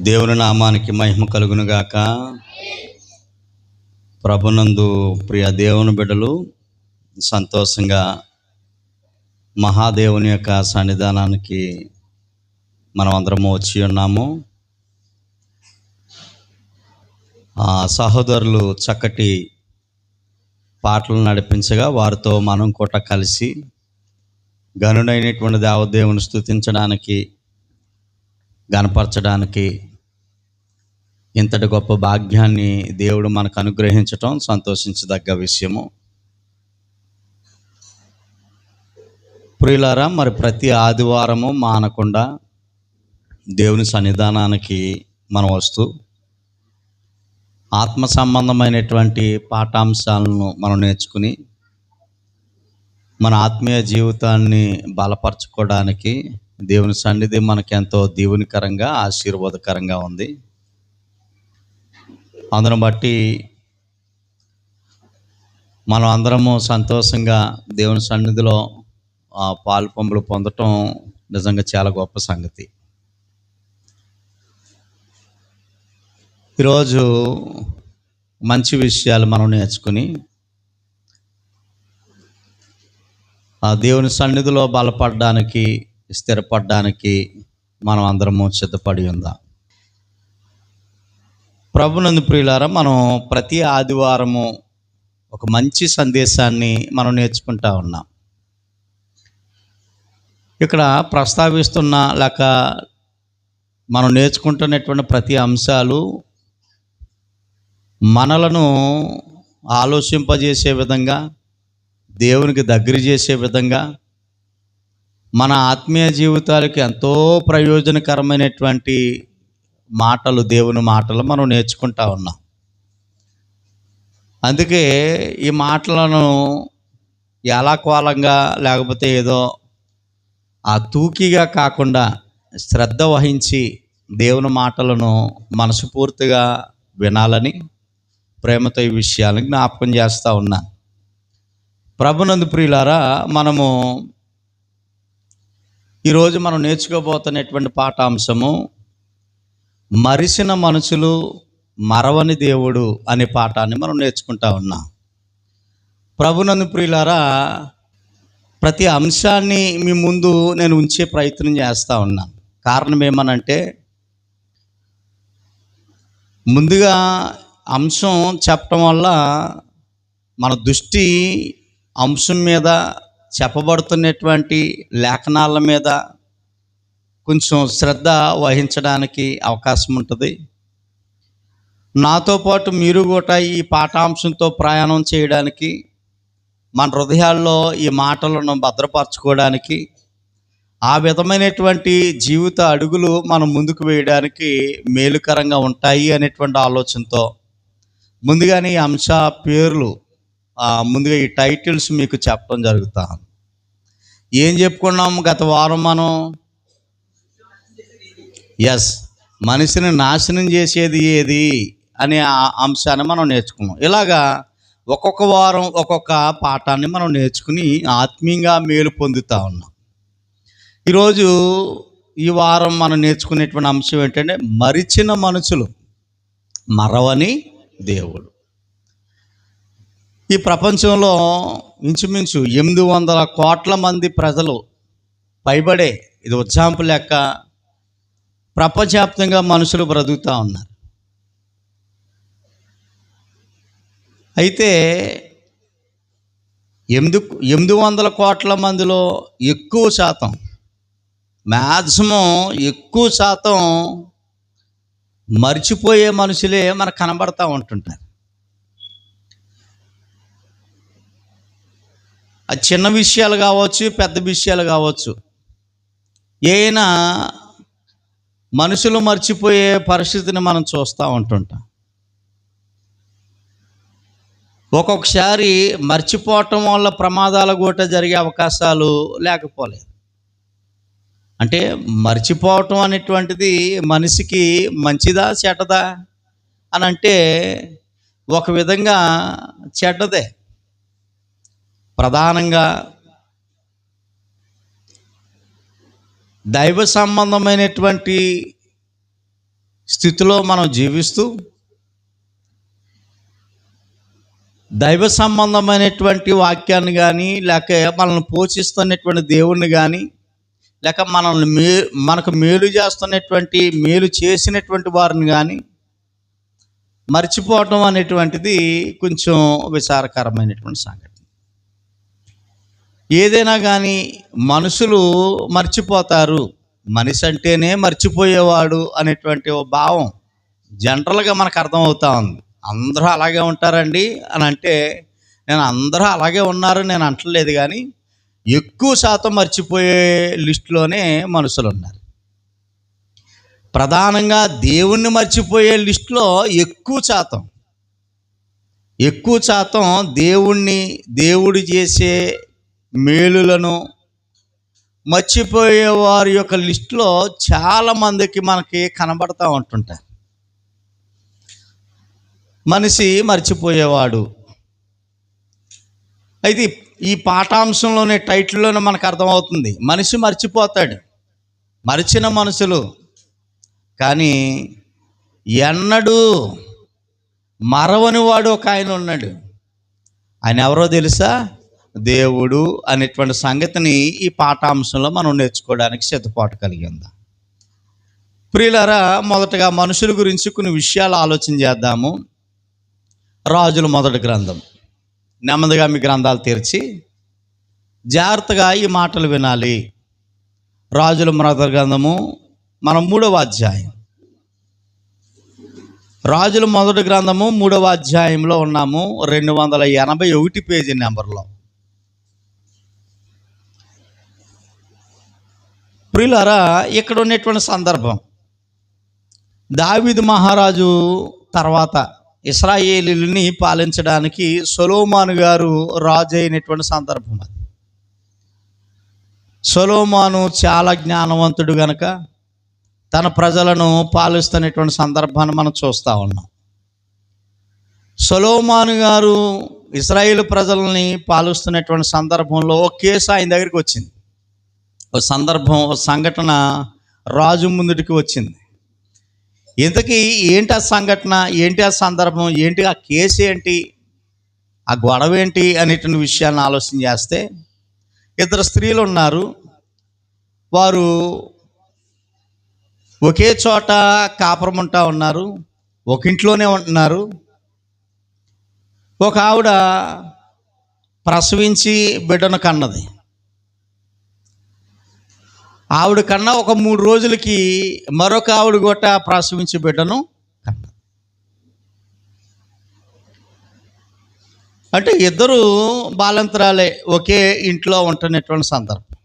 దేవుని నామానికి మహిమ కలుగును గాక. ప్రభునందు ప్రియ దేవుని బిడ్డలు సంతోషంగా మహాదేవుని యొక్క సన్నిధానానికి మనం అందరము వచ్చి ఉన్నాము. సహోదరులు చక్కటి పాటలు నడిపించగా వారితో మనం కూడా కలిసి గనుడైనటువంటి దేవదేవుని స్తుతించడానికి, గనపరచడానికి ఇంతటి గొప్ప భాగ్యాన్ని దేవుడు మనకు అనుగ్రహించటం సంతోషించదగ్గ విషయము. ప్రియులారా, మరి ప్రతి ఆదివారము మానకుండా దేవుని సన్నిధానానికి మనం వస్తూ ఆత్మ సంబంధమైనటువంటి పాఠాంశాలను మనం నేర్చుకుని మన ఆత్మీయ జీవితాన్ని బలపరచుకోవడానికి దేవుని సన్నిధి మనకెంతో దీవెనకరంగా, ఆశీర్వాదకరంగా ఉంది. అందును బట్టి మనం అందరము సంతోషంగా దేవుని సన్నిధిలో పాలు పంపులు పొందటం నిజంగా చాలా గొప్ప సంగతి. ఈరోజు మంచి విషయాలు మనం నేర్చుకుని ఆ దేవుని సన్నిధిలో బలపడడానికి, స్థిరపడడానికి మనం అందరము సిద్ధపడి ఉందాం. ప్రభునందు ప్రియులారా, మనం ప్రతి ఆదివారము ఒక మంచి సందేశాన్ని మనం నేర్చుకుంటా ఉన్నాం. ఇక్కడ ప్రస్తావిస్తున్న లేక మనం నేర్చుకుంటున్నటువంటి ప్రతి అంశాలు మనలను ఆలోచింపజేసే విధంగా, దేవునికి దగ్గర చేసే విధంగా, మన ఆత్మీయ జీవితాలకి ఎంతో ప్రయోజనకరమైనటువంటి మాటలు, దేవుని మాటలు మనం నేర్చుకుంటా ఉన్నాం. అందుకే ఈ మాటలను ఏలాకోలంగా లేకపోతే ఏదో తూకీగా కాకుండా శ్రద్ధ వహించి దేవుని మాటలను మనస్ఫూర్తిగా వినాలని ప్రేమతో ఈ విషయాలను జ్ఞాపకం చేస్తూ ఉన్నా. ప్రభునందు ప్రియులారా, మనము ఈరోజు మనం నేర్చుకోబోతున్నటువంటి పాఠాంశము మరిసిన మనుషులు మరవని దేవుడు అనే పాఠాన్ని మనం నేర్చుకుంటా ఉన్నాం. ప్రభునందు ప్రియులారా, ప్రతి అంశాన్ని మీ ముందు నేను ఉంచే ప్రయత్నం చేస్తూ ఉన్నాను. కారణం ఏమనంటే, ముందుగా అంశం చెప్పడం వల్ల మన దృష్టి అంశం మీద, చెప్పబడుతున్నటువంటి లేఖనాల మీద కొంచెం శ్రద్ధ వహించడానికి అవకాశం ఉంటుంది. నాతో పాటు మీరు కూడా ఈ పాఠాంశంతో ప్రయాణం చేయడానికి, మన హృదయాల్లో ఈ మాటలను భద్రపరచుకోవడానికి, ఆ విధమైనటువంటి జీవిత అడుగులు మనం ముందుకు వేయడానికి మేలుకరంగా ఉంటాయి అనేటువంటి ఆలోచనతో ముందుగానే ఈ అంశ పేర్లు, ముందుగా ఈ టైటిల్స్ మీకు చెప్పడం జరుగుతా. ఏం చెప్పుకున్నాము గత వారం మనం? మనిషిని నాశనం చేసేది ఏది అనే అంశాన్ని మనం నేర్చుకున్నాం. ఇలాగా ఒక్కొక్క వారం ఒక్కొక్క పాఠాన్ని మనం నేర్చుకుని ఆత్మీయంగా మేలు పొందుతూ ఉన్నాం. ఈరోజు ఈ వారం మనం నేర్చుకునేటువంటి అంశం ఏంటంటే, మరిచిన మనుషులు మరవని దేవుడు. ఈ ప్రపంచంలో ఇంచుమించు 800 కోట్ల మంది ప్రజలు పైబడే, ఇది ఉజ్జాంపు లెక్క, ప్రపంచవ్యాప్తంగా మనుషులు బ్రతుకుతూ ఉన్నారు. అయితే 800 కోట్ల మందిలో ఎక్కువ శాతం, మ్యాక్సిమం ఎక్కువ శాతం మర్చిపోయే మనుషులే మనకు కనబడతా ఉంటుంటారు. అది చిన్న విషయాలు కావచ్చు, పెద్ద విషయాలు కావచ్చు, ఏమైనా మనుషులు మర్చిపోయే పరిస్థితిని మనం చూస్తూ ఉంటుంటాం. ఒక్కొక్కసారి మర్చిపోవటం వల్ల ప్రమాదాలు కూడా జరిగే అవకాశాలు లేకపోలేదు. అంటే మర్చిపోవటం అనేటువంటిది మనిషికి మంచిదా చెడ్డదా అని అంటే ఒక విధంగా చెడ్డదే. ప్రధానంగా దైవ సంబంధమైనటువంటి స్థితిలో మనం జీవిస్తూ దైవ సంబంధమైనటువంటి వాక్యాన్ని కానీ, లేక మనల్ని పోషిస్తున్నటువంటి దేవుణ్ణి కానీ, లేక మనకు మేలు చేస్తున్నటువంటి, మేలు చేసినటువంటి వారిని కానీ మర్చిపోవటం అనేటువంటిది కొంచెం విచారకరమైనటువంటి సంగతి. ఏదైనా కానీ మనుషులు మర్చిపోతారు, మనిషి అంటేనే మర్చిపోయేవాడు అనేటువంటి ఓ భావం జనరల్గా మనకు అర్థమవుతా ఉంది. అందరూ అలాగే ఉంటారండి అని అంటే, నేను అందరూ అలాగే ఉన్నారు నేను అంటలేదు, కానీ ఎక్కువ శాతం మర్చిపోయే లిస్టులోనే మనుషులు ఉన్నారు. ప్రధానంగా దేవుణ్ణి మర్చిపోయే లిస్టులో ఎక్కువ శాతం దేవుడు చేసే మేలులను మర్చిపోయే వారి యొక్క లిస్టులో చాలామందికి మనకి కనబడతా ఉంటుంటారు. మనిషి మర్చిపోయేవాడు. అయితే ఈ పాఠాంశంలోనే టైటిల్లోనే మనకు అర్థమవుతుంది, మనిషి మర్చిపోతాడు. మరిచిన మనుషులు కానీ ఎన్నడూ మరవని వాడు ఒక ఆయన ఉన్నాడు. ఆయన ఎవరో తెలుసా? దేవుడు అనేటువంటి సంగతిని ఈ పాఠాంశంలో మనం నేర్చుకోవడానికి సిద్ధపాటు కలిగి ఉందా. ప్రియులారా, మొదటగా మనుషుల గురించి కొన్ని విషయాలు ఆలోచన చేద్దాము. రాజుల మొదటి గ్రంథం. నెమ్మదిగా మీ గ్రంథాలు తెరిచి జాగ్రత్తగా ఈ మాటలు వినాలి. రాజుల మొదటి గ్రంథము మనం 3వ అధ్యాయం. రాజుల మొదటి గ్రంథము 3వ అధ్యాయంలో ఉన్నాము. 281 పేజీ నెంబర్లో. ప్రియులారా, ఇక్కడ ఉన్నటువంటి సందర్భం, దావీదు మహారాజు తర్వాత ఇశ్రాయేలీయుల్ని పాలించడానికి సొలొమోను గారు రాజు అయినటువంటి సందర్భం అది. సొలొమోను చాలా జ్ఞానవంతుడు గనక తన ప్రజలను పాలిస్తున్నటువంటి సందర్భాన్ని మనం చూస్తూ ఉన్నాం. సొలొమోను గారు ఇశ్రాయేలు ప్రజల్ని పాలిస్తున్నటువంటి సందర్భంలో ఒక కేసు ఆయన దగ్గరికి వచ్చింది. ఒక సంఘటన రాజు ముందుటికి వచ్చింది. ఇంతకీ ఏంటి ఆ సంఘటన, ఏంటి ఆ సందర్భం, ఏంటి ఆ కేసు, ఏంటి ఆ గొడవ ఏంటి అనేటువంటి విషయాన్ని ఆలోచన చేస్తే, 2 స్త్రీలు ఉన్నారు. వారు ఒకే చోట కాపురం ఉంటా ఉన్నారు, ఒక ఇంట్లోనే ఉంటున్నారు. ఒక ఆవిడ ప్రసవించి బిడ్డను కన్నది. ఆవిడ కన్నా ఒక 3 రోజులకి మరొక ఆవిడ గొట్ట ప్రసవించి బిడ్డను కన్నది. అంటే ఇద్దరు బాలంతరాలే ఒకే ఇంట్లో ఉంటున్నటువంటి సందర్భం.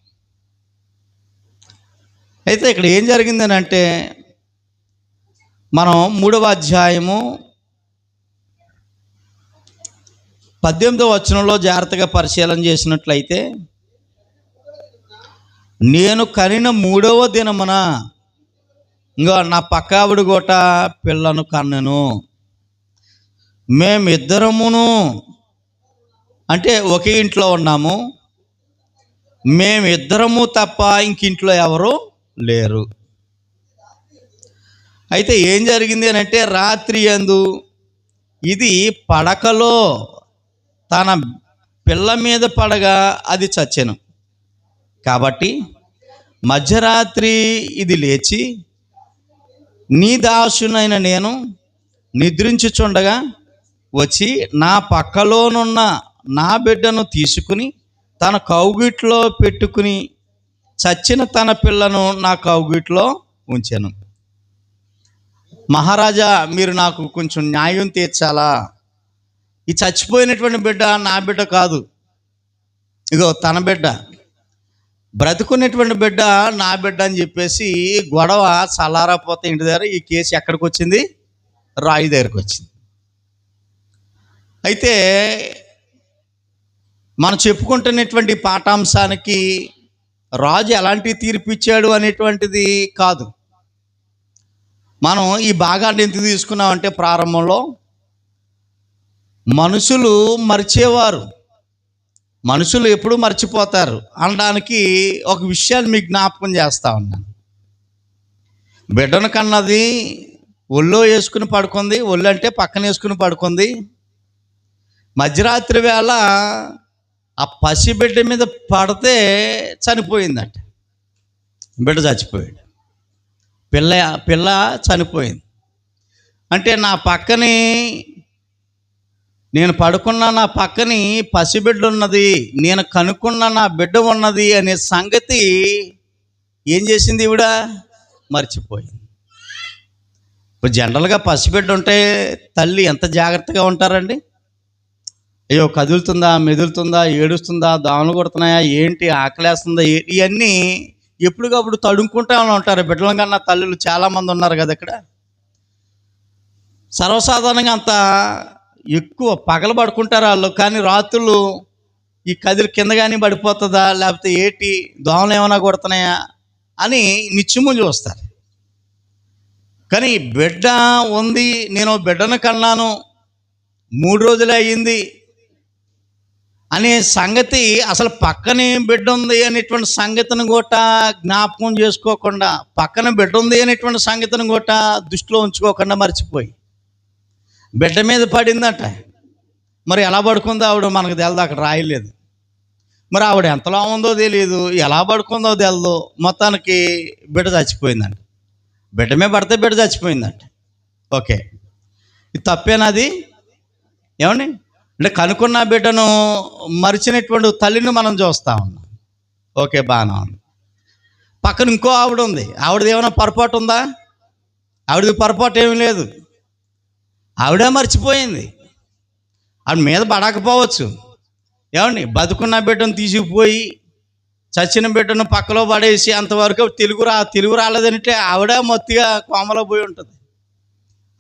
అయితే ఇక్కడ ఏం జరిగిందని అంటే, మనం 3వ అధ్యాయము 18వ వచనంలో జాగ్రత్తగా పరిశీలన చేసినట్లయితే, నేను కనిన 3వ దినమున ఇంకో నా పక్కావిడ గోట పిల్లను కన్నెను. మేమిద్దరమును అంటే ఒకే ఇంట్లో ఉన్నాము, మేమిద్దరము తప్ప ఇంకింట్లో ఎవరు లేరు. అయితే ఏం జరిగింది అని అంటే, రాత్రి యందు ఇది పడకలో తన పిల్ల మీద పడగా అది చచ్చెను. కాబట్టి మధ్యరాత్రి ఇది లేచి, నీ దాసునైన నేను నిద్రించుచుండగా వచ్చి నా పక్కలోనున్న నా బిడ్డను తీసుకుని తన కౌగిట్లో పెట్టుకుని చచ్చిన తన పిల్లను నా కౌగిట్లో ఉంచాను. మహారాజా, మీరు నాకు కొంచెం న్యాయం తీర్చాలా. ఈ చచ్చిపోయినటువంటి బిడ్డ నా బిడ్డ కాదు, ఇగో తన బిడ్డ. బ్రతుకున్నటువంటి బిడ్డ నా బిడ్డ అని చెప్పేసి గొడవ చల్లారపోతే ఇంటి దగ్గర ఈ కేసు ఎక్కడికి వచ్చింది? రాయి దగ్గరికి వచ్చింది. అయితే మనం చెప్పుకుంటున్నటువంటి పాఠాంశానికి రాజు ఎలాంటి తీర్పు ఇచ్చాడు అనేటువంటిది కాదు. మనం ఈ భాగాన్ని ఎందుకు తీసుకున్నామంటే, ప్రారంభంలో మనుషులు మరిచేవారు, మనుషులు ఎప్పుడూ మర్చిపోతారు అనడానికి ఒక విషయాన్ని మీకు జ్ఞాపకం చేస్తా ఉన్నాను. బిడ్డను కన్నది ఒళ్ళో వేసుకుని పడుకుంది. ఒళ్ళు అంటే పక్కన వేసుకుని పడుకుంది. మధ్యరాత్రి వేళ ఆ పసిబిడ్డ మీద పడితే చనిపోయిందంట. బిడ్డ చచ్చిపోయాడు. పిల్ల చనిపోయింది. అంటే నేను పడుకున్న నా పక్కని పసిబిడ్డ ఉన్నది, నేను కనుక్కున్న నా బిడ్డ ఉన్నది అనే సంగతి ఏం చేసింది ఈవిడ? మర్చిపోయింది. ఇప్పుడు జనరల్గా పసిబిడ్డ ఉంటే తల్లి ఎంత జాగ్రత్తగా ఉంటారండి. అయ్యో కదులుతుందా, మెదులుతుందా, ఏడుస్తుందా, దోమలు కొడుతున్నాయా, ఏంటి ఆకలేస్తుందా, ఇవన్నీ ఎప్పటికప్పుడు తడుముకుంటా ఉంటారు. బిడ్డల కన్నా తల్లులు చాలామంది ఉన్నారు కదా ఇక్కడ. సర్వసాధారణంగా అంత ఎక్కువ పగలు పడుకుంటారు వాళ్ళు, కానీ రాత్రులు ఈ కదిలి కింద కానీ పడిపోతుందా, లేకపోతే ఏటి దోమలు ఏమైనా కొడుతున్నాయా అని నిత్యము చూస్తారు. కానీ బిడ్డ ఉంది, నేను బిడ్డను కన్నాను, 3 రోజులే అయ్యింది అనే సంగతి, అసలు పక్కనే బిడ్డ ఉంది అనేటువంటి సంగతిని కూడా జ్ఞాపకం చేసుకోకుండా, పక్కన బిడ్డ ఉంది అనేటువంటి సంగతిని కూడా దృష్టిలో ఉంచుకోకుండా మర్చిపోయి బిడ్డ మీద పడిందట. మరి ఎలా పడుకుందో ఆవిడ మనకు తెలదు, అక్కడ రాయలేదు. మరి ఆవిడ ఎంతలో ఉందో తెలియదు, ఎలా పడుకుందో తెలదు. మొత్తానికి బిడ్డ చచ్చిపోయిందంట. బిడ్డ మీద పడితే బిడ్డ చచ్చిపోయిందంట. ఓకే, ఇది తప్పేనాది? ఏమండి, అంటే కనుక్కున్న బిడ్డను మరిచినటువంటి తల్లిని మనం చూస్తూ ఉన్నాం. ఓకే, బాగానే ఉంది. పక్కన ఇంకో ఆవిడ ఉంది. ఆవిడది ఏమైనా పొరపాటు ఉందా? ఆవిడది పొరపాటు ఏమీ లేదు. ఆవిడే మర్చిపోయింది. ఆవిడ మీద పడకపోవచ్చు. ఏమండి, బతుకున్న బిడ్డను తీసుకుపోయి చచ్చిన బిడ్డను పక్కలో పడేసి అంతవరకు తెలుగు రాలేదంటే ఆవిడ మొత్తిగా కోమలో పోయి ఉంటుంది.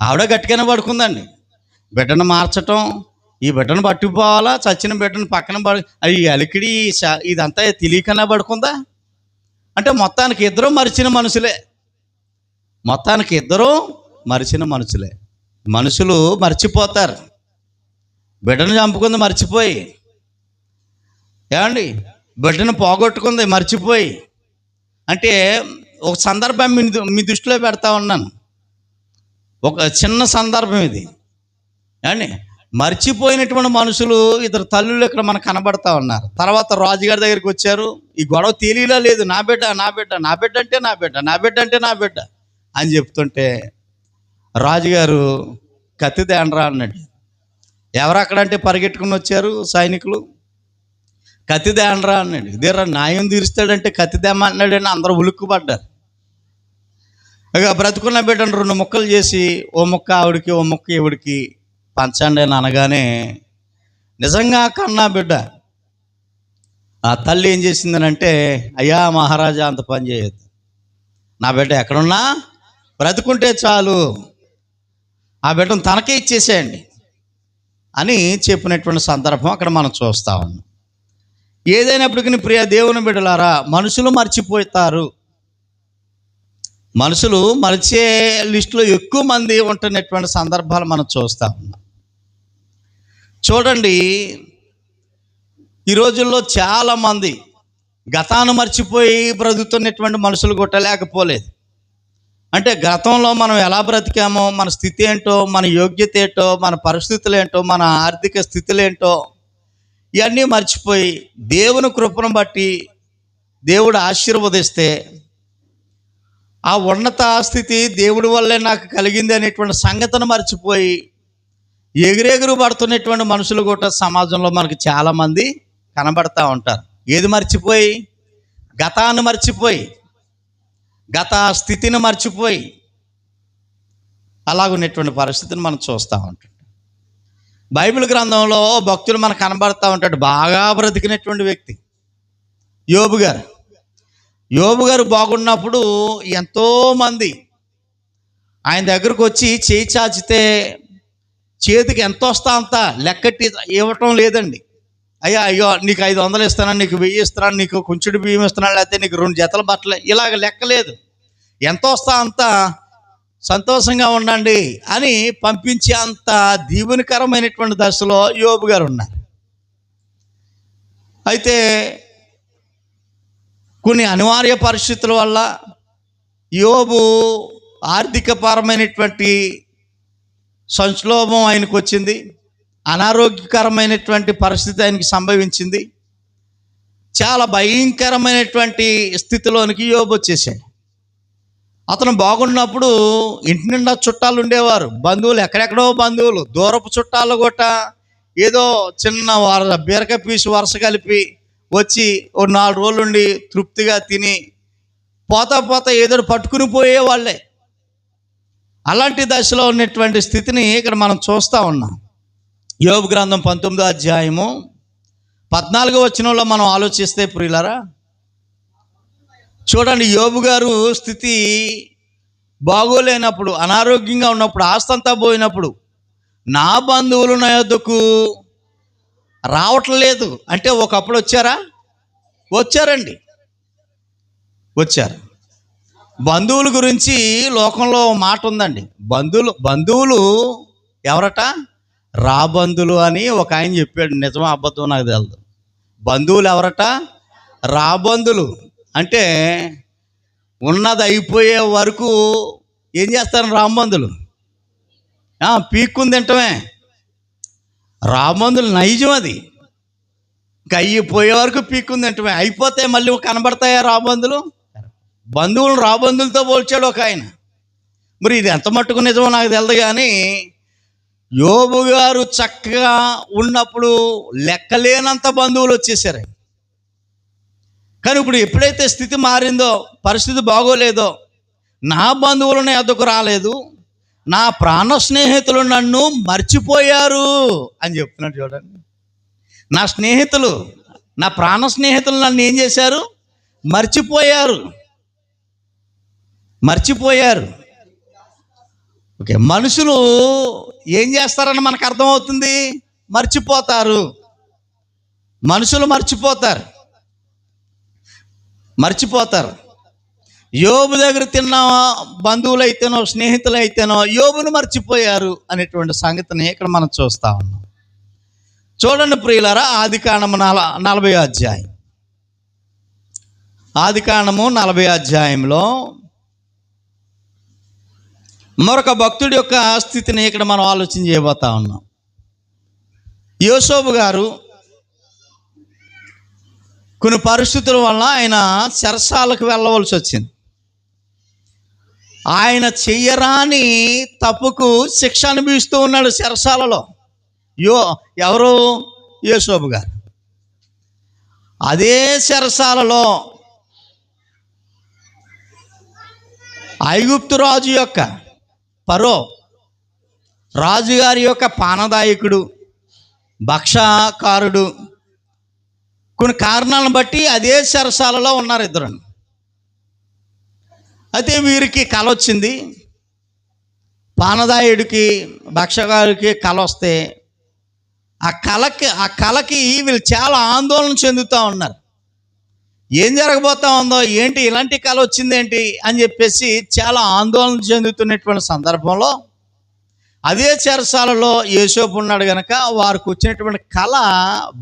ఆవిడ గట్టిగానే పడుకుందండి. బిడ్డను మార్చటం, ఈ బిడ్డను పట్టుకుపోవాలా, చచ్చిన బిడ్డను పక్కన ఈ అలికిడి ఇదంతా తెలియకనే పడుకుందా అంటే మొత్తానికి ఇద్దరు మరిచిన మనుషులే. మనుషులు మర్చిపోతారు. బిడ్డను చంపుకుంది మర్చిపోయి, ఏమండి బిడ్డను పోగొట్టుకుంది మర్చిపోయి. అంటే ఒక సందర్భం మీ దృష్టిలో పెడతా ఉన్నాను. ఒక చిన్న సందర్భం ఇది. ఏమండి, మర్చిపోయినటువంటి మనుషులు ఇద్దరు తల్లులు ఇక్కడ మనకు కనబడతా ఉన్నారు. తర్వాత రాజుగారి దగ్గరికి వచ్చారు. ఈ గొడవ తెలియలా లేదు. నా బిడ్డ అని చెప్తుంటే రాజుగారు కత్తి తేండ్రా అన్నాడు. ఎవరు అక్కడంటే పరిగెట్టుకుని వచ్చారు సైనికులు. కత్తి తేండ్రా అన్నాడు. ఇదేరా న్యాయం తీరుస్తాడంటే కత్తి తేమన్నాడని అందరూ ఉలుక్కుపడ్డారు. ఇక బ్రతుకున్న బిడ్డను 2 ముక్కలు చేసి, ఓ ముక్క ఆవిడికి, ఓ ముక్క ఈవిడికి పంచండి అని అనగానే, నిజంగా కన్నా బిడ్డ ఆ తల్లి ఏం చేసిందనంటే, అయ్యా మహారాజా అంత పని చేయొద్దు, నా బిడ్డ ఎక్కడున్నా బ్రతుకుంటే చాలు, ఆ బిడ్డను తనకే ఇచ్చేసేయండి అని చెప్పినటువంటి సందర్భం అక్కడ మనం చూస్తూ ఉన్నాం. ఏదైనప్పటికీ ప్రియ దేవుని బిడ్డలారా, మనుషులు మర్చిపోతారు. మనుషులు మరిచే లిస్టులో ఎక్కువ మంది ఉంటున్నటువంటి సందర్భాలు మనం చూస్తూ ఉన్నాం. చూడండి, ఈ రోజుల్లో చాలామంది గతాన్ని మర్చిపోయి బ్రతుకుతున్నటువంటి మనుషులు కూడా లేకపోలేదు. అంటే గతంలో మనం ఎలా బ్రతికామో, మన స్థితి ఏంటో, మన యోగ్యత ఏంటో, మన పరిస్థితులు ఏంటో, మన ఆర్థిక స్థితులు ఏంటో, ఇవన్నీ మర్చిపోయి దేవుని కృపను బట్టి దేవుడు ఆశీర్వదిస్తే ఆ ఉన్నత స్థితి దేవుడి వల్లే నాకు కలిగింది అనేటువంటి సంగతిని మర్చిపోయి ఎగిరెగురు పడుతున్నటువంటి మనుషులు కూడా సమాజంలో మనకు చాలామంది కనబడతా ఉంటారు. ఏది మర్చిపోయి? గతాన్ని మర్చిపోయి, గత స్థితిని మర్చిపోయి అలాగున్నటువంటి పరిస్థితిని మనం చూస్తూ ఉంటాం. బైబిల్ గ్రంథంలో భక్తులు మనకు కనబడతా ఉంటాడు. బాగా బ్రతికినటువంటి వ్యక్తి యోబు గారు బాగున్నప్పుడు ఎంతోమంది ఆయన దగ్గరకు వచ్చి చేయి చాచితే చేతికి ఎంత వస్తా అంత లెక్కట్టి ఇవ్వటం లేదండి. అయ్యో నీకు 500 ఇస్తున్నాను, నీకు 1000 ఇస్తున్నాను, నీకు కొంచెడు బియ్యం ఇస్తున్నాను, లేకపోతే నీకు 2 జతల బట్టలు, ఇలాగ లెక్కలేదు. ఎంత వస్తా అంత సంతోషంగా ఉండండి అని పంపించే అంత దీవెనకరమైనటువంటి దశలో యోబు గారు ఉన్నారు. అయితే కొన్ని అనివార్య పరిస్థితుల వల్ల యోబు ఆర్థికపరమైనటువంటి సంక్షోభం ఆయనకు వచ్చింది, అనారోగ్యకరమైనటువంటి పరిస్థితి ఆయనకి సంభవించింది. చాలా భయంకరమైనటువంటి స్థితిలోనికి యోబు వచ్చేసాడు. అతను బాగున్నప్పుడు ఇంటి నిండా చుట్టాలు ఉండేవారు, బంధువులు, ఎక్కడెక్కడో బంధువులు, దూరపు చుట్టాలు కూడా ఏదో చిన్న బీరకాయ పీసు వరుస కలిపి వచ్చి ఓ 4 రోజులు ఉండి తృప్తిగా తిని పోతా ఏదో పట్టుకుని పోయేవాళ్ళే. అలాంటి దశలో ఉన్నటువంటి స్థితిని ఇక్కడ మనం చూస్తూ ఉన్నాం. యోబు గ్రంథం 19వ అధ్యాయము 14వ వచనంలో మనం ఆలోచిస్తే ప్రియులారా, చూడండి, యోబు గారు స్థితి బాగోలేనప్పుడు, అనారోగ్యంగా ఉన్నప్పుడు, ఆస్తంతా పోయినప్పుడు, నా బంధువులు నా యొద్దకు రావట్లేదు అంటే ఒకప్పుడు వచ్చారండి. బంధువుల గురించి లోకంలో మాట ఉందండి. బంధువులు ఎవరట? రాబంధులు అని ఒక ఆయన చెప్పాడు. నిజమో అబద్ధం నాకు తెలియదు. బంధువులు ఎవరట? రాబంధులు. అంటే ఉన్నది అయిపోయే వరకు ఏం చేస్తారు రాబంధులు? పీక్కుంది తింటమే. రాబంధులు నైజం అది. ఇంకా అయిపోయే వరకు పీక్కుంది తింటమే. అయిపోతే మళ్ళీ కనబడతాయా రాబంధులు? బంధువులు రాబంధులతో పోల్చాడు ఒక ఆయన. మరి ఇది ఎంత మట్టుకు నిజమో నాకు తెలియదు. కానీ యోబు గారు చక్కగా ఉన్నప్పుడు లెక్కలేనంత బంధువులు వచ్చేసారు. కానీ ఇప్పుడు ఎప్పుడైతే స్థితి మారిందో, పరిస్థితి బాగోలేదో, నా బంధువులు నా యొద్దకు రాలేదు, నా ప్రాణ స్నేహితులు నన్ను మర్చిపోయారు అని చెప్తున్నాడు. చూడండి, నా స్నేహితులు, నా ప్రాణ స్నేహితులు నన్ను ఏం చేశారు? మర్చిపోయారు. ఓకే, మనుషులు ఏం చేస్తారని మనకు అర్థమవుతుంది. మర్చిపోతారు. మనుషులు మర్చిపోతారు. యోబు దగ్గర తిన్న బంధువులైతేనో స్నేహితులైతేనో యోబును మర్చిపోయారు అనేటువంటి సంగతిని ఇక్కడ మనం చూస్తూ ఉన్నాం. చూడండి ప్రియులారా, ఆదికాండము 40వ అధ్యాయం. ఆదికాండము 40వ అధ్యాయంలో మరొక భక్తుడి యొక్క స్థితిని ఇక్కడ మనం ఆలోచన చేయబోతా ఉన్నాం. యోసేపు గారు కొన్ని పరిస్థితుల వల్ల ఆయన చెరసాలకు వెళ్ళవలసి వచ్చింది. ఆయన చెయ్యరాని తప్పుకు శిక్ష అనుభవిస్తూ ఉన్నాడు చెరసాలలో. ఎవరు? యోసేపు గారు. అదే చెరసాలలో ఐగుప్తు రాజు యొక్క, ఫరో రాజుగారి యొక్క పానదాయకుడు, భక్షకారుడు, కొన్ని కారణాలను బట్టి అదే చెరసాలలో ఉన్నారు ఇద్దరు. అయితే వీరికి కల వచ్చింది. పానదాయుడికి భక్షకారుడికి కల వస్తే ఆ కలకి వీళ్ళు చాలా ఆందోళన చెందుతూ ఉన్నారు. ఏం జరగబోతా ఉందో ఏంటి, ఇలాంటి కళ వచ్చింది ఏంటి అని చెప్పేసి చాలా ఆందోళన చెందుతున్నటువంటి సందర్భంలో అదే చెరసాలలో యోసేపు ఉన్నాడు కనుక వారికి వచ్చినటువంటి కళ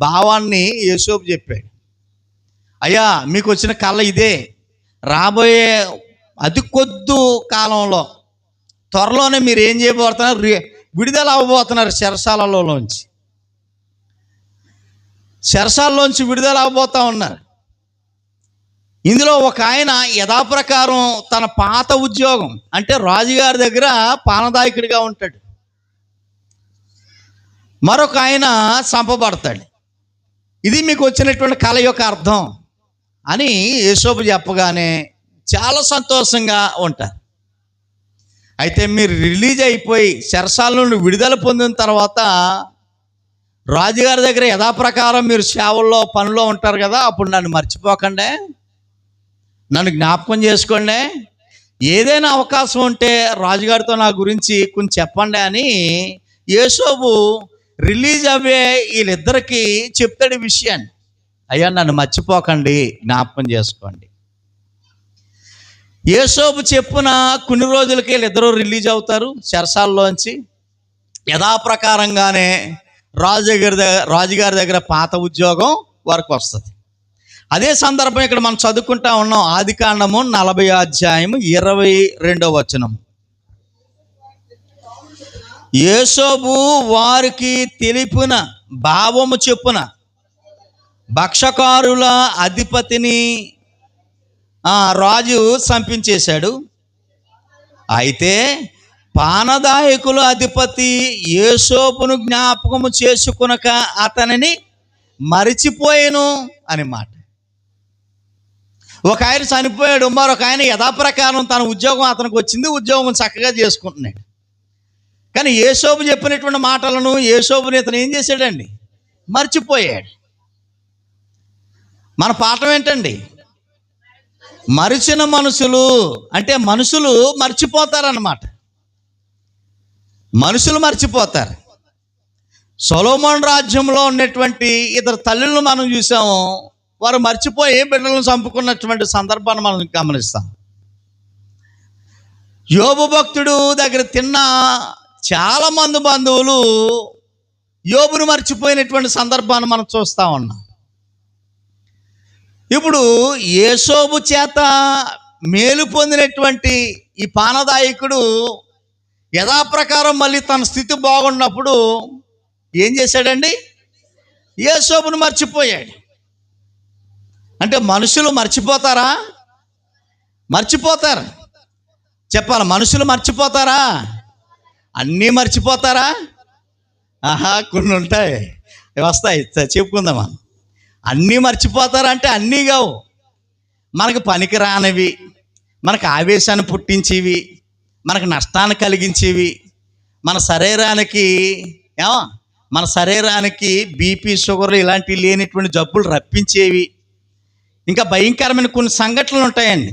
భావాన్ని యోసేపు చెప్పాడు. అయ్యా, మీకు వచ్చిన కళ ఇదే, రాబోయే అతి కొద్ది కాలంలో త్వరలోనే మీరు ఏం చేయబోతున్నారు? విడుదల అవ్వబోతున్నారు చెరసాలలోంచి విడుదల అవ్వబోతూ ఉన్నారు. ఇందులో ఒక ఆయన యథాప్రకారం తన పాత ఉద్యోగం, అంటే రాజుగారి దగ్గర పానదాయకుడిగా ఉంటాడు. మరొక ఆయన చంపబడతాడు. ఇది మీకు వచ్చినటువంటి కళ యొక్క అర్థం అని యోసేపు చెప్పగానే చాలా సంతోషంగా ఉంటారు. అయితే మీరు రిలీజ్ అయిపోయి చెరసాల నుండి విడుదల పొందిన తర్వాత రాజుగారి దగ్గర యథాప్రకారం మీరు సేవల్లో పనిలో ఉంటారు కదా, అప్పుడు నన్ను మర్చిపోకండి, నన్ను జ్ఞాపకం చేసుకోండి, ఏదైనా అవకాశం ఉంటే రాజుగారితో నా గురించి కొంచెం చెప్పండి అని యోసేపు రిలీజ్ అవ్వే వీళ్ళిద్దరికీ చెప్తాడు విషయాన్ని. అయ్యా, నన్ను మర్చిపోకండి, జ్ఞాపకం చేసుకోండి. యోసేపు చెప్పున కొన్ని రోజులకి వీళ్ళిద్దరూ రిలీజ్ అవుతారు చెరసాల్లోంచి. యథాప్రకారంగానే రాజుగారి దగ్గర పాత ఉద్యోగం వారికి వస్తుంది. అదే సందర్భం ఇక్కడ మనం చదువుకుంటా ఉన్నాం. ఆదికాండము 40వ అధ్యాయము 22వ వచనం. యోసేపు వారికి తెలిపిన భావము చెప్పున భక్షకారుల అధిపతిని రాజు చంపించేశాడు. అయితే పానదాయకుల అధిపతి యోసేపును జ్ఞాపకము చేసుకునక అతనిని మరిచిపోయాను అని మాట. ఒక ఆయన చనిపోయాడు, మరొక ఆయన యథాప్రకారం తన ఉద్యోగం అతనికి వచ్చింది, ఉద్యోగం చక్కగా చేసుకుంటున్నాడు. కానీ యోసేపు చెప్పినటువంటి మాటలను యోసేపుని ఇతను ఏం చేశాడండి? మర్చిపోయాడు. మన పాఠం ఏంటండి? మరిచిన మనుషులు అంటే మనుషులు మర్చిపోతారన్నమాట. మనుషులు మర్చిపోతారు. సొలొమోను రాజ్యంలో ఉన్నటువంటి ఇద్దరు తల్లులను మనం చూసాము. వారు మర్చిపోయి బిడ్డలను చంపుకున్నటువంటి సందర్భాన్ని మనం గమనిస్తాం. యోబు భక్తుడు దగ్గర తిన్న చాలా మంది బంధువులు యోబును మర్చిపోయినటువంటి సందర్భాన్ని మనం చూస్తూ ఉన్నాం. ఇప్పుడు యోసేపు చేత మేలు పొందినటువంటి ఈ పానదాయకుడు యథాప్రకారం మళ్ళీ తన స్థితి బాగున్నప్పుడు ఏం చేశాడండి? యోసేపును మర్చిపోయాడు. అంటే మనుషులు మర్చిపోతారా? మర్చిపోతారు. చెప్పాలి, మనుషులు మర్చిపోతారా? అన్నీ మర్చిపోతారా? కొన్ని ఉంటాయి, వస్తాయి, చెప్పుకుందామా. అన్నీ మర్చిపోతారంటే అన్నీ కావు. మనకు పనికి రానివి, మనకు ఆవేశాన్ని పుట్టించేవి, మనకు నష్టాన్ని కలిగించేవి, మన శరీరానికి బీపీ షుగర్లు ఇలాంటివి లేనిటువంటి జబ్బులు రప్పించేవి, ఇంకా భయంకరమైన కొన్ని సంఘటనలు ఉంటాయండి.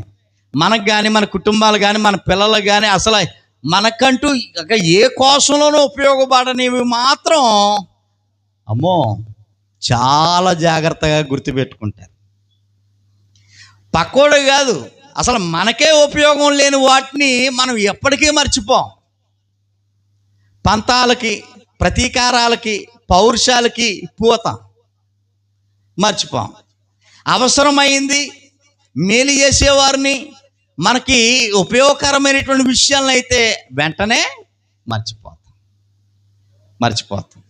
మనకు కానీ, మన కుటుంబాలు కానీ, మన పిల్లలకు కానీ, అసలు మనకంటూ ఏ కోసంలోనూ ఉపయోగపడనివి మాత్రం అమ్మో చాలా జాగ్రత్తగా గుర్తుపెట్టుకుంటారు. పక్కోడు కాదు, అసలు మనకే ఉపయోగం లేని వాటిని మనం ఎప్పటికీ మర్చిపోం. పంతాలకి, ప్రతీకారాలకి, పౌరుషాలకి పోతాం, మర్చిపోం. అవసరమైంది మేలు చేసేవారిని, మనకి ఉపయోగకరమైనటువంటి విషయాలను అయితే వెంటనే మర్చిపోతాం.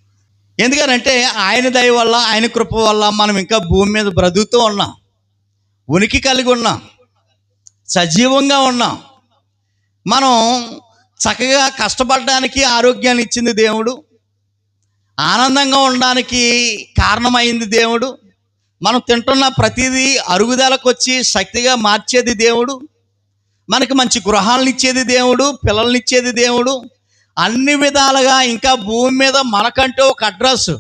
ఎందుకనంటే ఆయన దయ వల్ల, ఆయన కృప వల్ల మనం ఇంకా భూమి మీద బ్రతుకుతూ ఉన్నాం, ఉనికి కలిగి ఉన్నాం, సజీవంగా ఉన్నాం. మనం చక్కగా కష్టపడడానికి ఆరోగ్యాన్ని ఇచ్చింది దేవుడు, ఆనందంగా ఉండడానికి కారణమైంది దేవుడు, మనం తింటున్న ప్రతిదీ అరుగుదలకు వచ్చి శక్తిగా మార్చేది దేవుడు, మనకి మంచి గృహాలను ఇచ్చేది దేవుడు, పిల్లల్ని ఇచ్చేది దేవుడు. అన్ని విధాలుగా ఇంకా భూమి మీద మనకంటూ ఒక అడ్రస్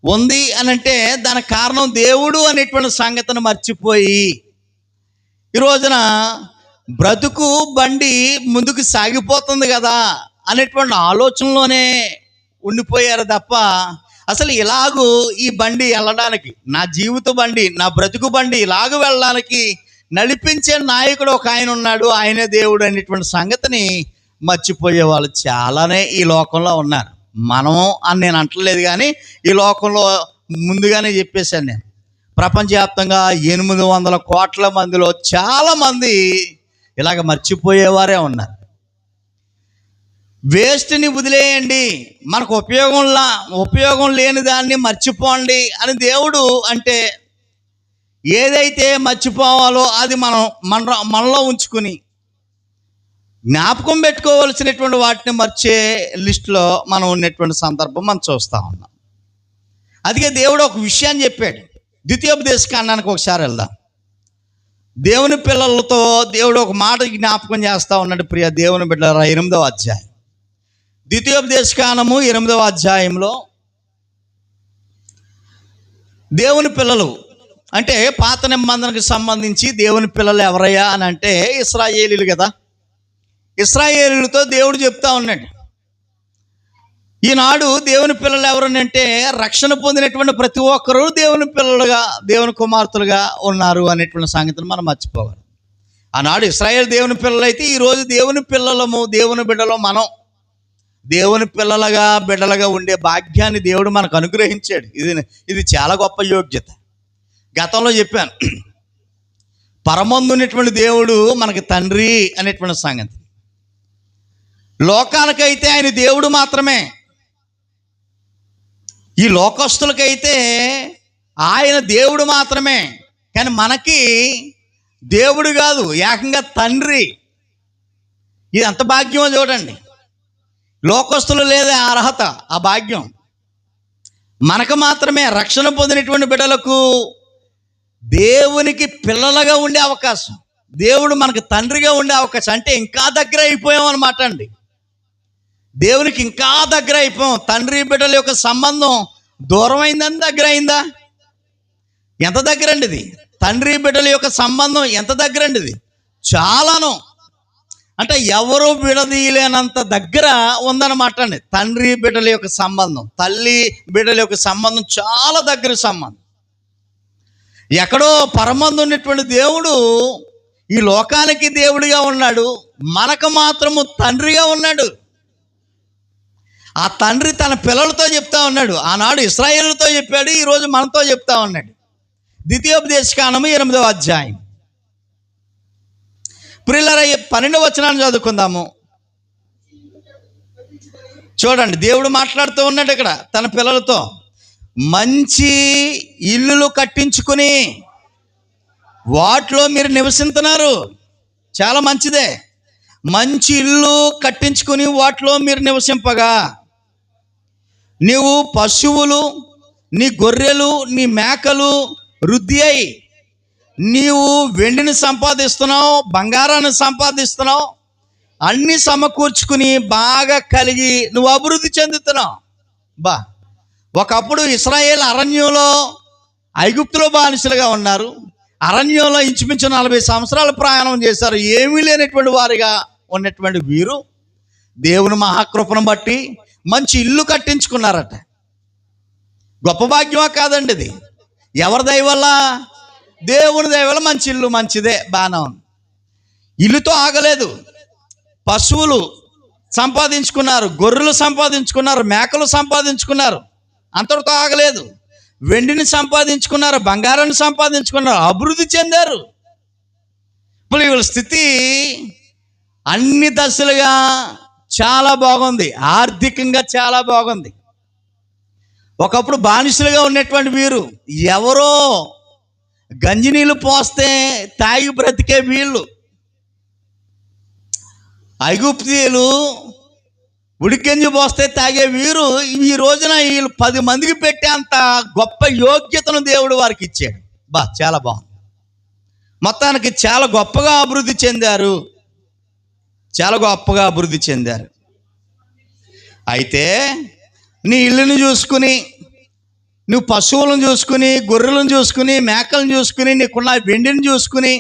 ఉంది అని అంటే దానికి కారణం దేవుడు అనేటువంటి సంగతిని మర్చిపోయి ఈ రోజున బ్రతుకు బండి ముందుకు సాగిపోతుంది కదా అనేటువంటి ఆలోచనలోనే ఉండిపోయారు తప్ప అసలు ఇలాగూ ఈ బండి వెళ్ళడానికి, నా జీవిత బండి, నా బ్రతుకు బండి ఇలాగ వెళ్ళడానికి నడిపించే నాయకుడు ఒక ఆయన ఉన్నాడు, ఆయనే దేవుడు అనేటువంటి సంగతిని మర్చిపోయే వాళ్ళు చాలానే ఈ లోకంలో ఉన్నారు. మనం అని నేను అంటలేదు, కానీ ఈ లోకంలో ముందుగానే చెప్పేశాను నేను, ప్రపంచవ్యాప్తంగా 800 కోట్ల మందిలో చాలామంది ఇలాగ మర్చిపోయేవారే ఉన్నారు. వేస్ట్ని వదిలేయండి, మనకు ఉపయోగం లేని దాన్ని మర్చిపోండి అని దేవుడు అంటే, ఏదైతే మర్చిపోవాలో అది మనలో ఉంచుకుని జ్ఞాపకం పెట్టుకోవలసినటువంటి వాటిని మర్చే లిస్టులో మనం ఉన్నటువంటి సందర్భం మనం చూస్తూ ఉన్నాం. అందుకే దేవుడు ఒక విషయాన్ని చెప్పాడు. ద్వితీయోపదేశకాండానికి ఒకసారి వెళ్దాం. దేవుని పిల్లలతో దేవుడు ఒక మాట జ్ఞాపకం చేస్తూ ఉన్నాడు. ప్రియ దేవుని బిడ్డలారా, 8వ అధ్యాయం, ద్వితీయోపదేశకాండము 8వ అధ్యాయంలో దేవుని పిల్లలు అంటే పాత నిబంధనకు సంబంధించి దేవుని పిల్లలు ఎవరయ్యా అని అంటే ఇశ్రాయేలీలు కదా. ఇశ్రాయేలీలతో దేవుడు చెప్తా ఉన్నాడు, ఈనాడు దేవుని పిల్లలు ఎవరనంటే రక్షణ పొందినటువంటి ప్రతి ఒక్కరూ దేవుని పిల్లలుగా, దేవుని కుమార్తెలుగా ఉన్నారు అనేటువంటి సంగతిని మనం మర్చిపోగలం. ఆనాడు ఇశ్రాయేల్ దేవుని పిల్లలైతే ఈరోజు దేవుని పిల్లలము, దేవుని బిడ్డలు మనం దేవుని బిడ్డలుగా ఉండే భాగ్యాన్ని దేవుడు మనకు అనుగ్రహించాడు. ఇది చాలా గొప్ప యోగ్యత. గతంలో చెప్పాను, పరమందున్నటువంటి దేవుడు మనకి తండ్రి అనేటువంటి సంగతి. లోకానికైతే ఆయన దేవుడు మాత్రమే, ఈ లోకస్తులకైతే ఆయన దేవుడు మాత్రమే. కానీ మనకి దేవుడు కాదు, ఏకంగా తండ్రి. ఇది ఎంత భాగ్యమో చూడండి. లోకస్తులు లేదా అర్హత, ఆ భాగ్యం మనకు మాత్రమే. రక్షణ పొందినటువంటి బిడ్డలకు దేవునికి పిల్లలుగా ఉండే అవకాశం, దేవుడు మనకు తండ్రిగా ఉండే అవకాశం. అంటే ఇంకా దగ్గర అయిపోయాం అన్నమాట అండి. దేవునికి ఇంకా దగ్గర అయిపోయాం. తండ్రి బిడ్డల యొక్క సంబంధం దూరం అయిందని దగ్గర అయిందా? ఎంత దగ్గర అండి ఇది? తండ్రి బిడ్డల యొక్క సంబంధం ఎంత దగ్గర అండి ఇది? చాలాను. అంటే ఎవరు విడదీయలేనంత దగ్గర ఉందన్నమాట అండి తండ్రి బిడ్డల యొక్క సంబంధం. తల్లి బిడ్డల యొక్క సంబంధం చాలా దగ్గర సంబంధం. ఎక్కడో పరమందు ఉన్నటువంటి దేవుడు ఈ లోకానికి దేవుడిగా ఉన్నాడు, మనకు మాత్రము తండ్రిగా ఉన్నాడు. ఆ తండ్రి తన పిల్లలతో చెప్తా ఉన్నాడు. ఆనాడు ఇశ్రాయేలుతో చెప్పాడు, ఈరోజు మనతో చెప్తా ఉన్నాడు. ద్వితీయోపదేశకాండము 8వ అధ్యాయం. ప్రియులారా, 12వ వచనాన్ని చదువుకుందాము. చూడండి, దేవుడు మాట్లాడుతూ ఉన్నాడు ఇక్కడ తన పిల్లలతో. మంచి ఇల్లులు కట్టించుకుని వాటిలో మీరు నివసిస్తున్నారు. చాలా మంచిదే. మంచి ఇల్లు కట్టించుకుని వాటిలో మీరు నివసింపగా, నీవు పశువులు, నీ గొర్రెలు, నీ మేకలు వృద్ధి అయి నీవు వెండిని సంపాదిస్తున్నావు, బంగారాన్ని సంపాదిస్తున్నావు, అన్నీ సమకూర్చుకుని బాగా కలిగి నువ్వు అభివృద్ధి చెందుతున్నావు. ఒకప్పుడు ఇశ్రాయేల్ అరణ్యంలో, ఐగుప్తులో బానిసలుగా ఉన్నారు. అరణ్యంలో ఇంచుమించు 40 సంవత్సరాలు ప్రయాణం చేశారు. ఏమీ లేనటువంటి వారిగా ఉన్నటువంటి వీరు దేవుని మహాకృపను బట్టి మంచి ఇల్లు కట్టించుకున్నారట. గొప్ప భాగ్యమా కాదండి ఇది? ఎవరి దయ వల్ల? దేవుని దయ వల్ల మంచి ఇల్లు, మంచిదే, బాగానే ఉంది. ఇల్లుతో ఆగలేదు. పశువులు సంపాదించుకున్నారు, గొర్రెలు సంపాదించుకున్నారు, మేకలు సంపాదించుకున్నారు. అంతటితో ఆగలేదు. వెండిని సంపాదించుకున్నారు, బంగారాన్ని సంపాదించుకున్నారు, అభివృద్ధి చెందారు. ఇప్పుడు వీళ్ళ స్థితి అన్ని దశలుగా చాలా బాగుంది. ఆర్థికంగా చాలా బాగుంది. ఒకప్పుడు బానిసలుగా ఉన్నటువంటి వీరు ఎవరో గంజినీళ్ళు పోస్తే తాగి బ్రతికే వీళ్ళు, ఐగుప్తీయులు ఉడికెంజి పోస్తే తాగే వీరు, ఈ రోజున వీళ్ళు 10 మందికి పెట్టేంత గొప్ప యోగ్యతను దేవుడు వారికి ఇచ్చాడు. చాలా బాగుంది. మొత్తానికి చాలా గొప్పగా అభివృద్ధి చెందారు, చాలా గొప్పగా అభివృద్ధి చెందారు. అయితే నీ ఇల్లుని చూసుకుని, నువ్వు పశువులను చూసుకుని, గొర్రెలను చూసుకుని, మేకలను చూసుకుని, నీకున్న వెండిని చూసుకుని,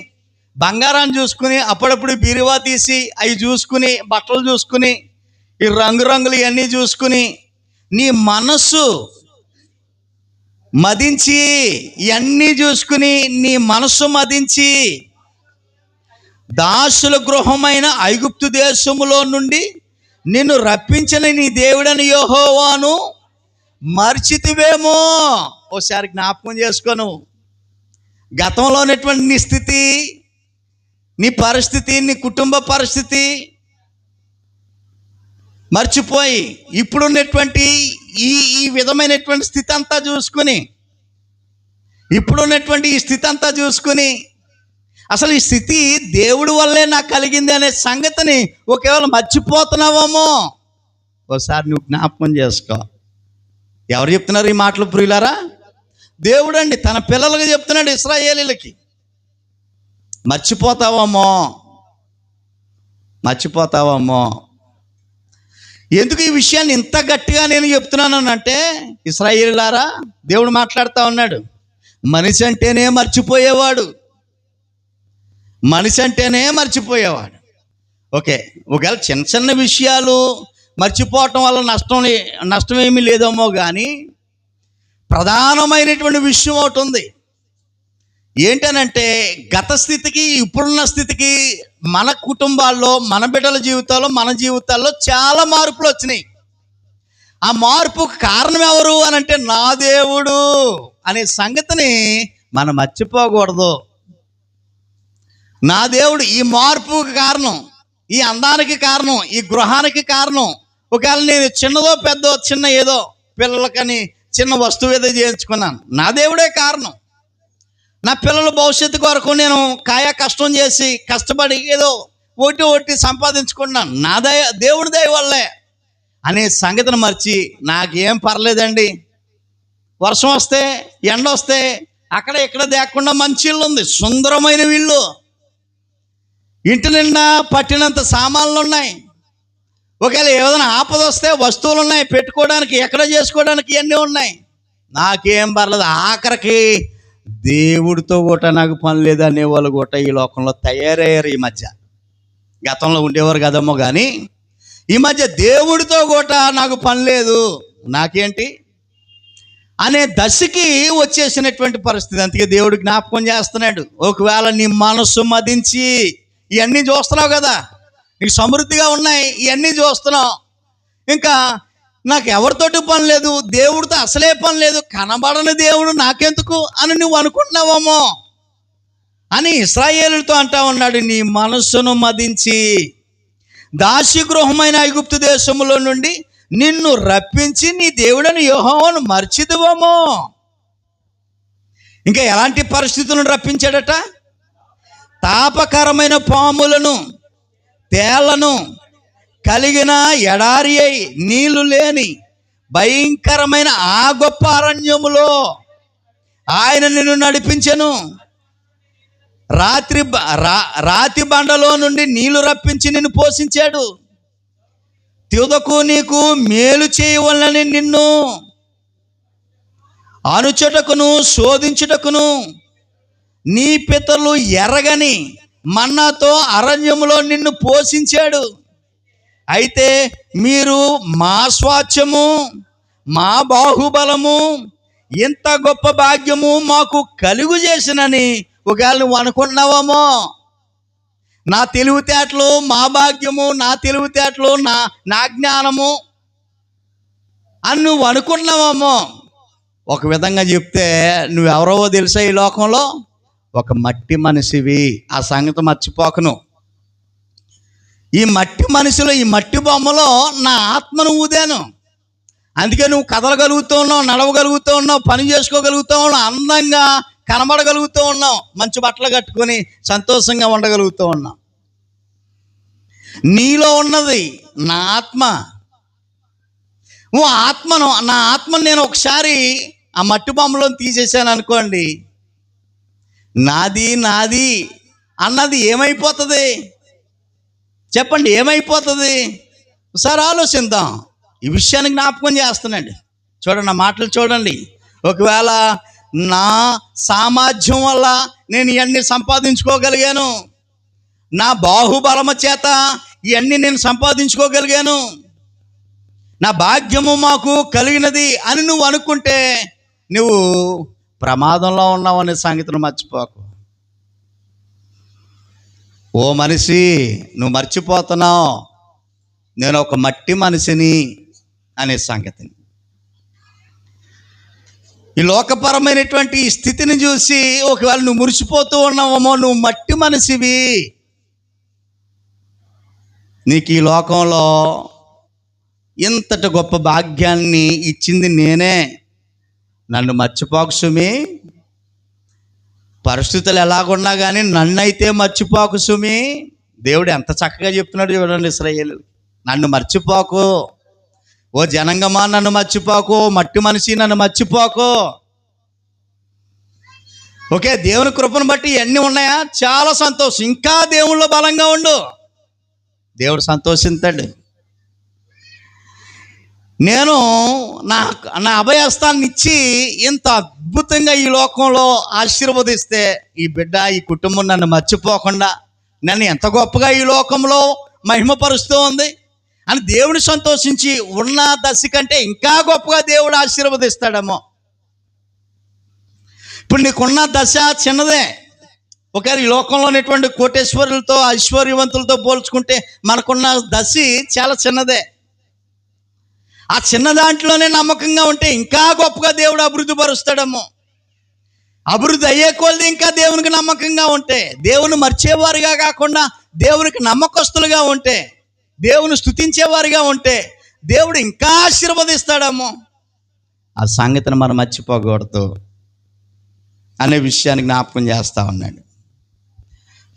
బంగారాన్ని చూసుకుని, అప్పుడప్పుడు బీరువా తీసి అవి చూసుకుని, బట్టలు చూసుకుని, ఈ రంగురంగులు ఇవన్నీ చూసుకుని, నీ మనస్సు మదించి, ఇవన్నీ చూసుకుని నీ మనస్సు మదించి, దాసుల గృహమైన ఐగుప్తు దేశములో నుండి నిన్ను రప్పించిన నీ దేవుడని యెహోవాను మర్చితివేమో. ఓసారి జ్ఞాపకం చేసుకోను. గతంలో ఉన్నటువంటి నీ స్థితి, నీ పరిస్థితి, నీ కుటుంబ పరిస్థితి మర్చిపోయి ఇప్పుడున్నటువంటి ఈ విధమైనటువంటి స్థితి అంతా చూసుకుని, ఇప్పుడున్నటువంటి ఈ స్థితి అంతా చూసుకుని, అసలు ఈ స్థితి దేవుడి వల్లే నాకు కలిగింది అనే సంగతిని ఒకవేళ మర్చిపోతున్నావేమో. ఒకసారి నువ్వు జ్ఞాపకం చేసుకో. ఎవరు చెప్తున్నారు ఈ మాటలు ప్రియులారా? దేవుడు అండి తన పిల్లలకు చెప్తున్నాడు, ఇశ్రాయేలీలకి. మర్చిపోతావేమో. ఎందుకు ఈ విషయాన్ని ఇంత గట్టిగా నేను చెప్తున్నాను అంటే, ఇశ్రాయేలీలారా, దేవుడు మాట్లాడుతూ ఉన్నాడు. మనిషి అంటేనే మర్చిపోయేవాడు. ఓకే, ఒకవేళ చిన్న చిన్న విషయాలు మర్చిపోవటం వల్ల నష్టం ఏమీ లేదేమో, కానీ ప్రధానమైనటువంటి విషయం ఒకటి ఉంది. ఏంటనంటే, గత స్థితికి ఇప్పుడున్న స్థితికి మన కుటుంబాల్లో, మన బిడ్డల జీవితాల్లో, మన జీవితాల్లో చాలా మార్పులు వచ్చినాయి. ఆ మార్పుకు కారణం ఎవరు అనంటే, నా దేవుడు అనే సంగతిని మనం మర్చిపోకూడదు. నా దేవుడు ఈ మార్పుకు కారణం. ఈ అందానికి కారణం, ఈ గృహానికి కారణం. ఒకవేళ నేను చిన్నదో పెద్దో చిన్న ఏదో పిల్లలకని చిన్న వస్తువు ఏదో చేయించుకున్నాను, నా దేవుడే కారణం. నా పిల్లల భవిష్యత్తు కొరకు నేను కష్టం చేసి కష్టపడి ఏదో ఒకటి సంపాదించుకున్నాను, నా దేవుడి దయ వల్లే అనే సంగతిని మర్చి నాకేం పర్లేదండి, వర్షం వస్తే ఎండ వస్తే అక్కడ ఇక్కడ దేకుండా మంచి ఇల్లు ఉంది, సుందరమైన ఇల్లు, ఇంటి నిండా పట్టినంత సామాన్లు ఉన్నాయి, ఒకవేళ ఏదైనా ఆపద వస్తే వస్తువులు ఉన్నాయి, పెట్టుకోవడానికి ఎక్కడ చేసుకోవడానికి ఇవన్నీ ఉన్నాయి, నాకేం పర్లేదు. ఆఖరికి దేవుడితో కూడా నాకు పని లేదు అనేవాళ్ళు కూడా ఈ లోకంలో తయారయ్యారు ఈ మధ్య. గతంలో ఉండేవారు కదమ్మో కానీ ఈ మధ్య దేవుడితో కూడా నాకు పని లేదు, నాకేంటి అనే దశకి వచ్చేసినటువంటి పరిస్థితి. అందుకే దేవుడు జ్ఞాపకం చేస్తున్నాడు, ఒకవేళ నీ మనస్సు మదించి ఇవన్నీ చూస్తున్నావు కదా, నీకు సమృద్ధిగా ఉన్నాయి, ఇవన్నీ చూస్తున్నావు, ఇంకా నాకు ఎవరితోటి పని లేదు, దేవుడితో అసలే పని లేదు, కనబడని దేవుడు నాకెందుకు అని నువ్వు అనుకుంటున్నావేమో అని ఇశ్రాయేలుతో అంటా ఉన్నాడు. నీ మనస్సును మదించి దాస్యగృహమైన ఐగుప్తు దేశములో నుండి నిన్ను రప్పించి నీ దేవుడని యెహోవాను మర్చిదువేమో. ఇంకా ఎలాంటి పరిస్థితులను రప్పించాడట? తాపకరమైన పాములను తేళ్లను కలిగిన ఎడారి అయి నీళ్లు లేని భయంకరమైన ఆ గొప్ప అరణ్యములో ఆయన నిన్ను నడిపించెను. రాతి బండలో నుండి నీళ్లు రప్పించి నిన్ను పోషించాడు. తుదకు నీకు మేలు చేయవలనని నిన్ను అనుచుటకును శోధించుటకును నీ పితరులు ఎరగని మన్నాతో అరణ్యములో నిన్ను పోషించాడు. అయితే మీరు మా స్వాస్థ్యము మా బాహుబలము ఇంత గొప్ప భాగ్యము మాకు కలుగు చేసినని ఒకవేళ నువ్వు అనుకుంటున్నావేమో. నా తెలివితేటలు మా భాగ్యము, నా తెలివితేటలు నా జ్ఞానము అని నువ్వు అనుకుంటున్నావేమో. ఒక విధంగా చెప్తే నువ్వెవరో తెలుసా ఈ లోకంలో? ఒక మట్టి మనిషివి. ఆ సంగతి మర్చిపోకను. ఈ మట్టి మనిషిలో, ఈ మట్టి బొమ్మలో నా ఆత్మను ఊదాను. అందుకే నువ్వు కదలగలుగుతూ ఉన్నావు, నడవగలుగుతూ ఉన్నావు, పని చేసుకోగలుగుతూ ఉన్నావు, అందంగా కనబడగలుగుతూ ఉన్నావు, మంచి బట్టలు కట్టుకొని సంతోషంగా ఉండగలుగుతూ ఉన్నావు. నీలో ఉన్నది నా ఆత్మ. నా ఆత్మను నేను ఒకసారి ఆ మట్టి బొమ్మలో తీసేసాను అనుకోండి, నాది అన్నది ఏమైపోతుంది చెప్పండి? ఏమైపోతుంది? ఒకసారి ఆలోచిద్దాం. ఈ విషయాన్ని జ్ఞాపకం చేస్తున్నాండి. చూడండి, నా మాటలు చూడండి. ఒకవేళ నా సామర్థ్యం వల్ల నేను ఇవన్నీ సంపాదించుకోగలిగాను, నా బాహుబలము చేత ఇవన్నీ నేను సంపాదించుకోగలిగాను, నా భాగ్యము మాకు కలిగినది అని నువ్వు అనుకుంటే నువ్వు ప్రమాదంలో ఉన్నావనే సంగతిని మర్చిపోకు. ఓ మనిషి, నువ్వు మర్చిపోతున్నావు నేను ఒక మట్టి మనిషిని అనే సంగతిని. ఈ లోకపరమైనటువంటి ఈ స్థితిని చూసి ఒకవేళ నువ్వు మురిసిపోతూ ఉన్నావేమో, నువ్వు మట్టి మనిషివి. నీకు ఈ లోకంలో ఇంతటి గొప్ప భాగ్యాన్ని ఇచ్చింది నేనే, నన్ను మర్చిపోకు సుమి. పరిస్థితులు ఎలాగున్నా కానీ నన్నైతే మర్చిపోకు సుమి. దేవుడు ఎంత చక్కగా చెప్తున్నాడు చూడండి ఇశ్రాయేలు. నన్ను మర్చిపోకు, ఓ జనంగమా నన్ను మర్చిపోకు, మట్టి మనిషి నన్ను మర్చిపోకు. ఓకే, దేవుని కృపను బట్టి ఇవన్నీ ఉన్నాయా? చాలా సంతోషం. ఇంకా దేవుళ్ళో బలంగా ఉండు, దేవుడు సంతోషిస్తాడు. నేను నా అభయస్థాన్ని ఇచ్చి ఇంత అద్భుతంగా ఈ లోకంలో ఆశీర్వదిస్తే ఈ బిడ్డ, ఈ కుటుంబం నన్ను మర్చిపోకుండా నన్ను ఎంత గొప్పగా ఈ లోకంలో మహిమపరుస్తూ ఉంది అని దేవుడు సంతోషించి ఉన్న దశ కంటే ఇంకా గొప్పగా దేవుడు ఆశీర్వదిస్తాడేమో. ఇప్పుడు నీకున్న దశ చిన్నదే. ఒకవేళ ఈ లోకంలో ఉన్నటువంటి కోటేశ్వరులతో ఐశ్వర్యవంతులతో పోల్చుకుంటే మనకున్న దశ చాలా చిన్నదే. ఆ చిన్న దాంట్లోనే నమ్మకంగా ఉంటే ఇంకా గొప్పగా దేవుడు అభివృద్ధి పరుస్తాడేమో. అభివృద్ధి అయ్యే కొలది ఇంకా దేవునికి నమ్మకంగా ఉంటే, దేవుని మర్చేవారుగా కాకుండా దేవునికి నమ్మకస్తులుగా ఉంటే, దేవుని స్తుతించేవారిగా ఉంటే దేవుడు ఇంకా ఆశీర్వదిస్తాడేమో. ఆ సంగతిని మనం మర్చిపోకూడదు అనే విషయాన్ని జ్ఞాపకం చేస్తా ఉన్నాడు.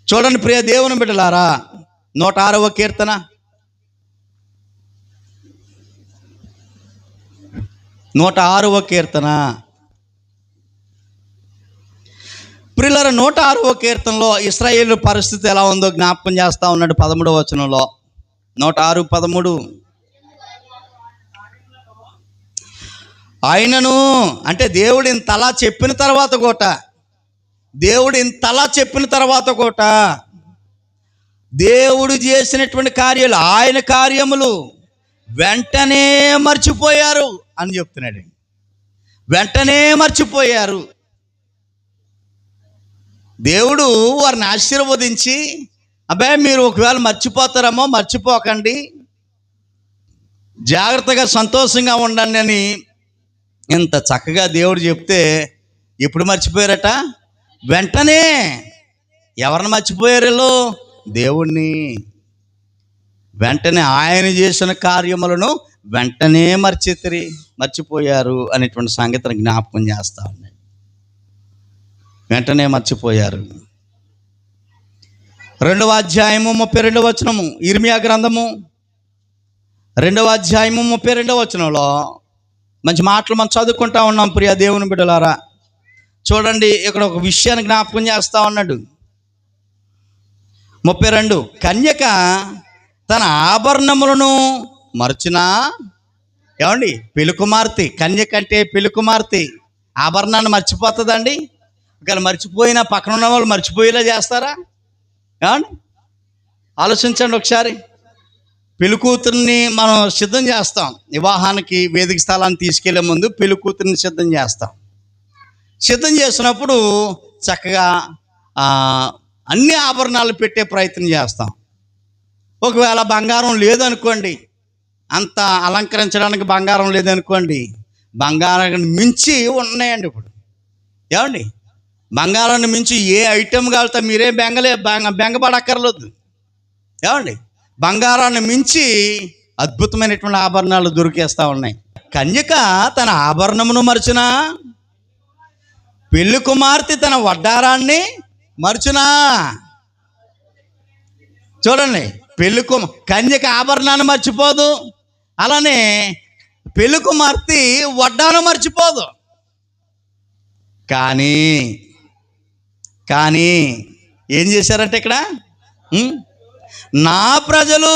చూడండి ప్రియ దేవుని బిడ్డలారా, 106వ కీర్తన 106వ కీర్తన. ప్రియులారా, 106వ కీర్తనలో ఇశ్రాయేలు పరిస్థితి ఎలా ఉందో జ్ఞాపకం చేస్తా ఉన్నాడు. 13వ వచనంలో 106:13 ఆయనను అంటే దేవుడు ఇంతలా చెప్పిన తర్వాత కూడా దేవుడు చేసినటువంటి కార్యాలు, ఆయన కార్యములు వెంటనే మర్చిపోయారు అని చెప్తున్నాడు. వెంటనే మర్చిపోయారు. దేవుడు వారిని ఆశీర్వదించి, అబ్బాయి మీరు ఒకవేళ మర్చిపోతారేమో, మర్చిపోకండి, జాగ్రత్తగా సంతోషంగా ఉండండి అని ఇంత చక్కగా దేవుడు చెప్తే ఎప్పుడు మర్చిపోయారట? వెంటనే. ఎవరిని మర్చిపోయారు వీళ్ళు? దేవుణ్ణి. వెంటనే ఆయన చేసిన కార్యములను వెంటనే మర్చిపోయారు అనేటువంటి సంగతిని జ్ఞాపకం చేస్తా ఉన్నాయి. వెంటనే మర్చిపోయారు. 2వ అధ్యాయము 32వ వచనము, ఇర్మియా గ్రంథము 2వ అధ్యాయము 32వ వచనంలో మంచి మాటలు మనం చదువుకుంటా ఉన్నాం. ప్రియ దేవుని బిడ్డలారా, చూడండి, ఇక్కడ ఒక విషయాన్ని జ్ఞాపకం చేస్తా ఉన్నాడు. 32 కన్యక తన ఆభరణములను మరచునా. ఏమండి, పెళ్ళికుమార్తె, కన్యక అంటే పెళ్ళికుమార్తె ఆభరణాన్ని మర్చిపోతుందండి? ఒకవేళ మర్చిపోయినా పక్కన ఉన్న వాళ్ళు మర్చిపోయేలా చేస్తారా? ఏమండి, ఆలోచించండి ఒకసారి. పెళ్లి కూతుర్ని మనం సిద్ధం చేస్తాం, వివాహానికి వేదిక స్థలాన్ని తీసుకెళ్లే ముందు పెళ్లి కూతుర్ని సిద్ధం చేస్తాం. సిద్ధం చేసినప్పుడు చక్కగా అన్ని ఆభరణాలు పెట్టే ప్రయత్నం చేస్తాం. ఒకవేళ బంగారం లేదనుకోండి, అంత అలంకరించడానికి బంగారం లేదనుకోండి, బంగారాన్ని మించి ఉన్నాయండి ఇప్పుడు. ఏమండి, బంగారాన్ని మించి ఏ ఐటెం కావాలితే మీరే బెంగపడక్కర్లేదు. ఏమండి, బంగారాన్ని మించి అద్భుతమైనటువంటి ఆభరణాలు దొరికేస్తూ ఉన్నాయి. కన్యక తన ఆభరణమును మరచునా, పెళ్లి కుమార్తె తన వడ్డారాన్ని మరచునా. చూడండి, కన్యక ఆభరణాన్ని మర్చిపోదు, అలానే పెళ్లి కుమార్తె వడ్డానం మర్చిపోదు. కానీ ఏం చేశారంటే ఇక్కడ, నా ప్రజలు